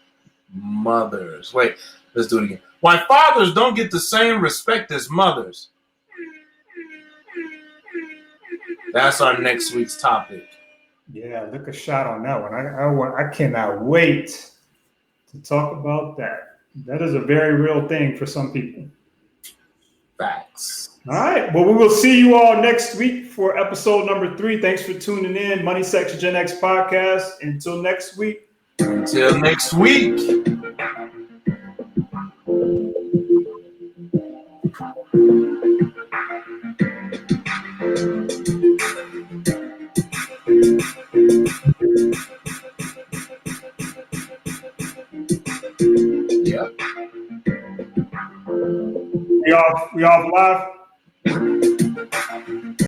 mothers. Wait, let's do it again. Why fathers don't get the same respect as mothers. That's our next week's topic. Yeah, look a shot on that one. I cannot wait to talk about that. That is a very real thing for some people. Facts. All right. Well, we will see you all next week for episode number 3. Thanks for tuning in. Money Section Gen X podcast. Until next week. Until next week. We off live?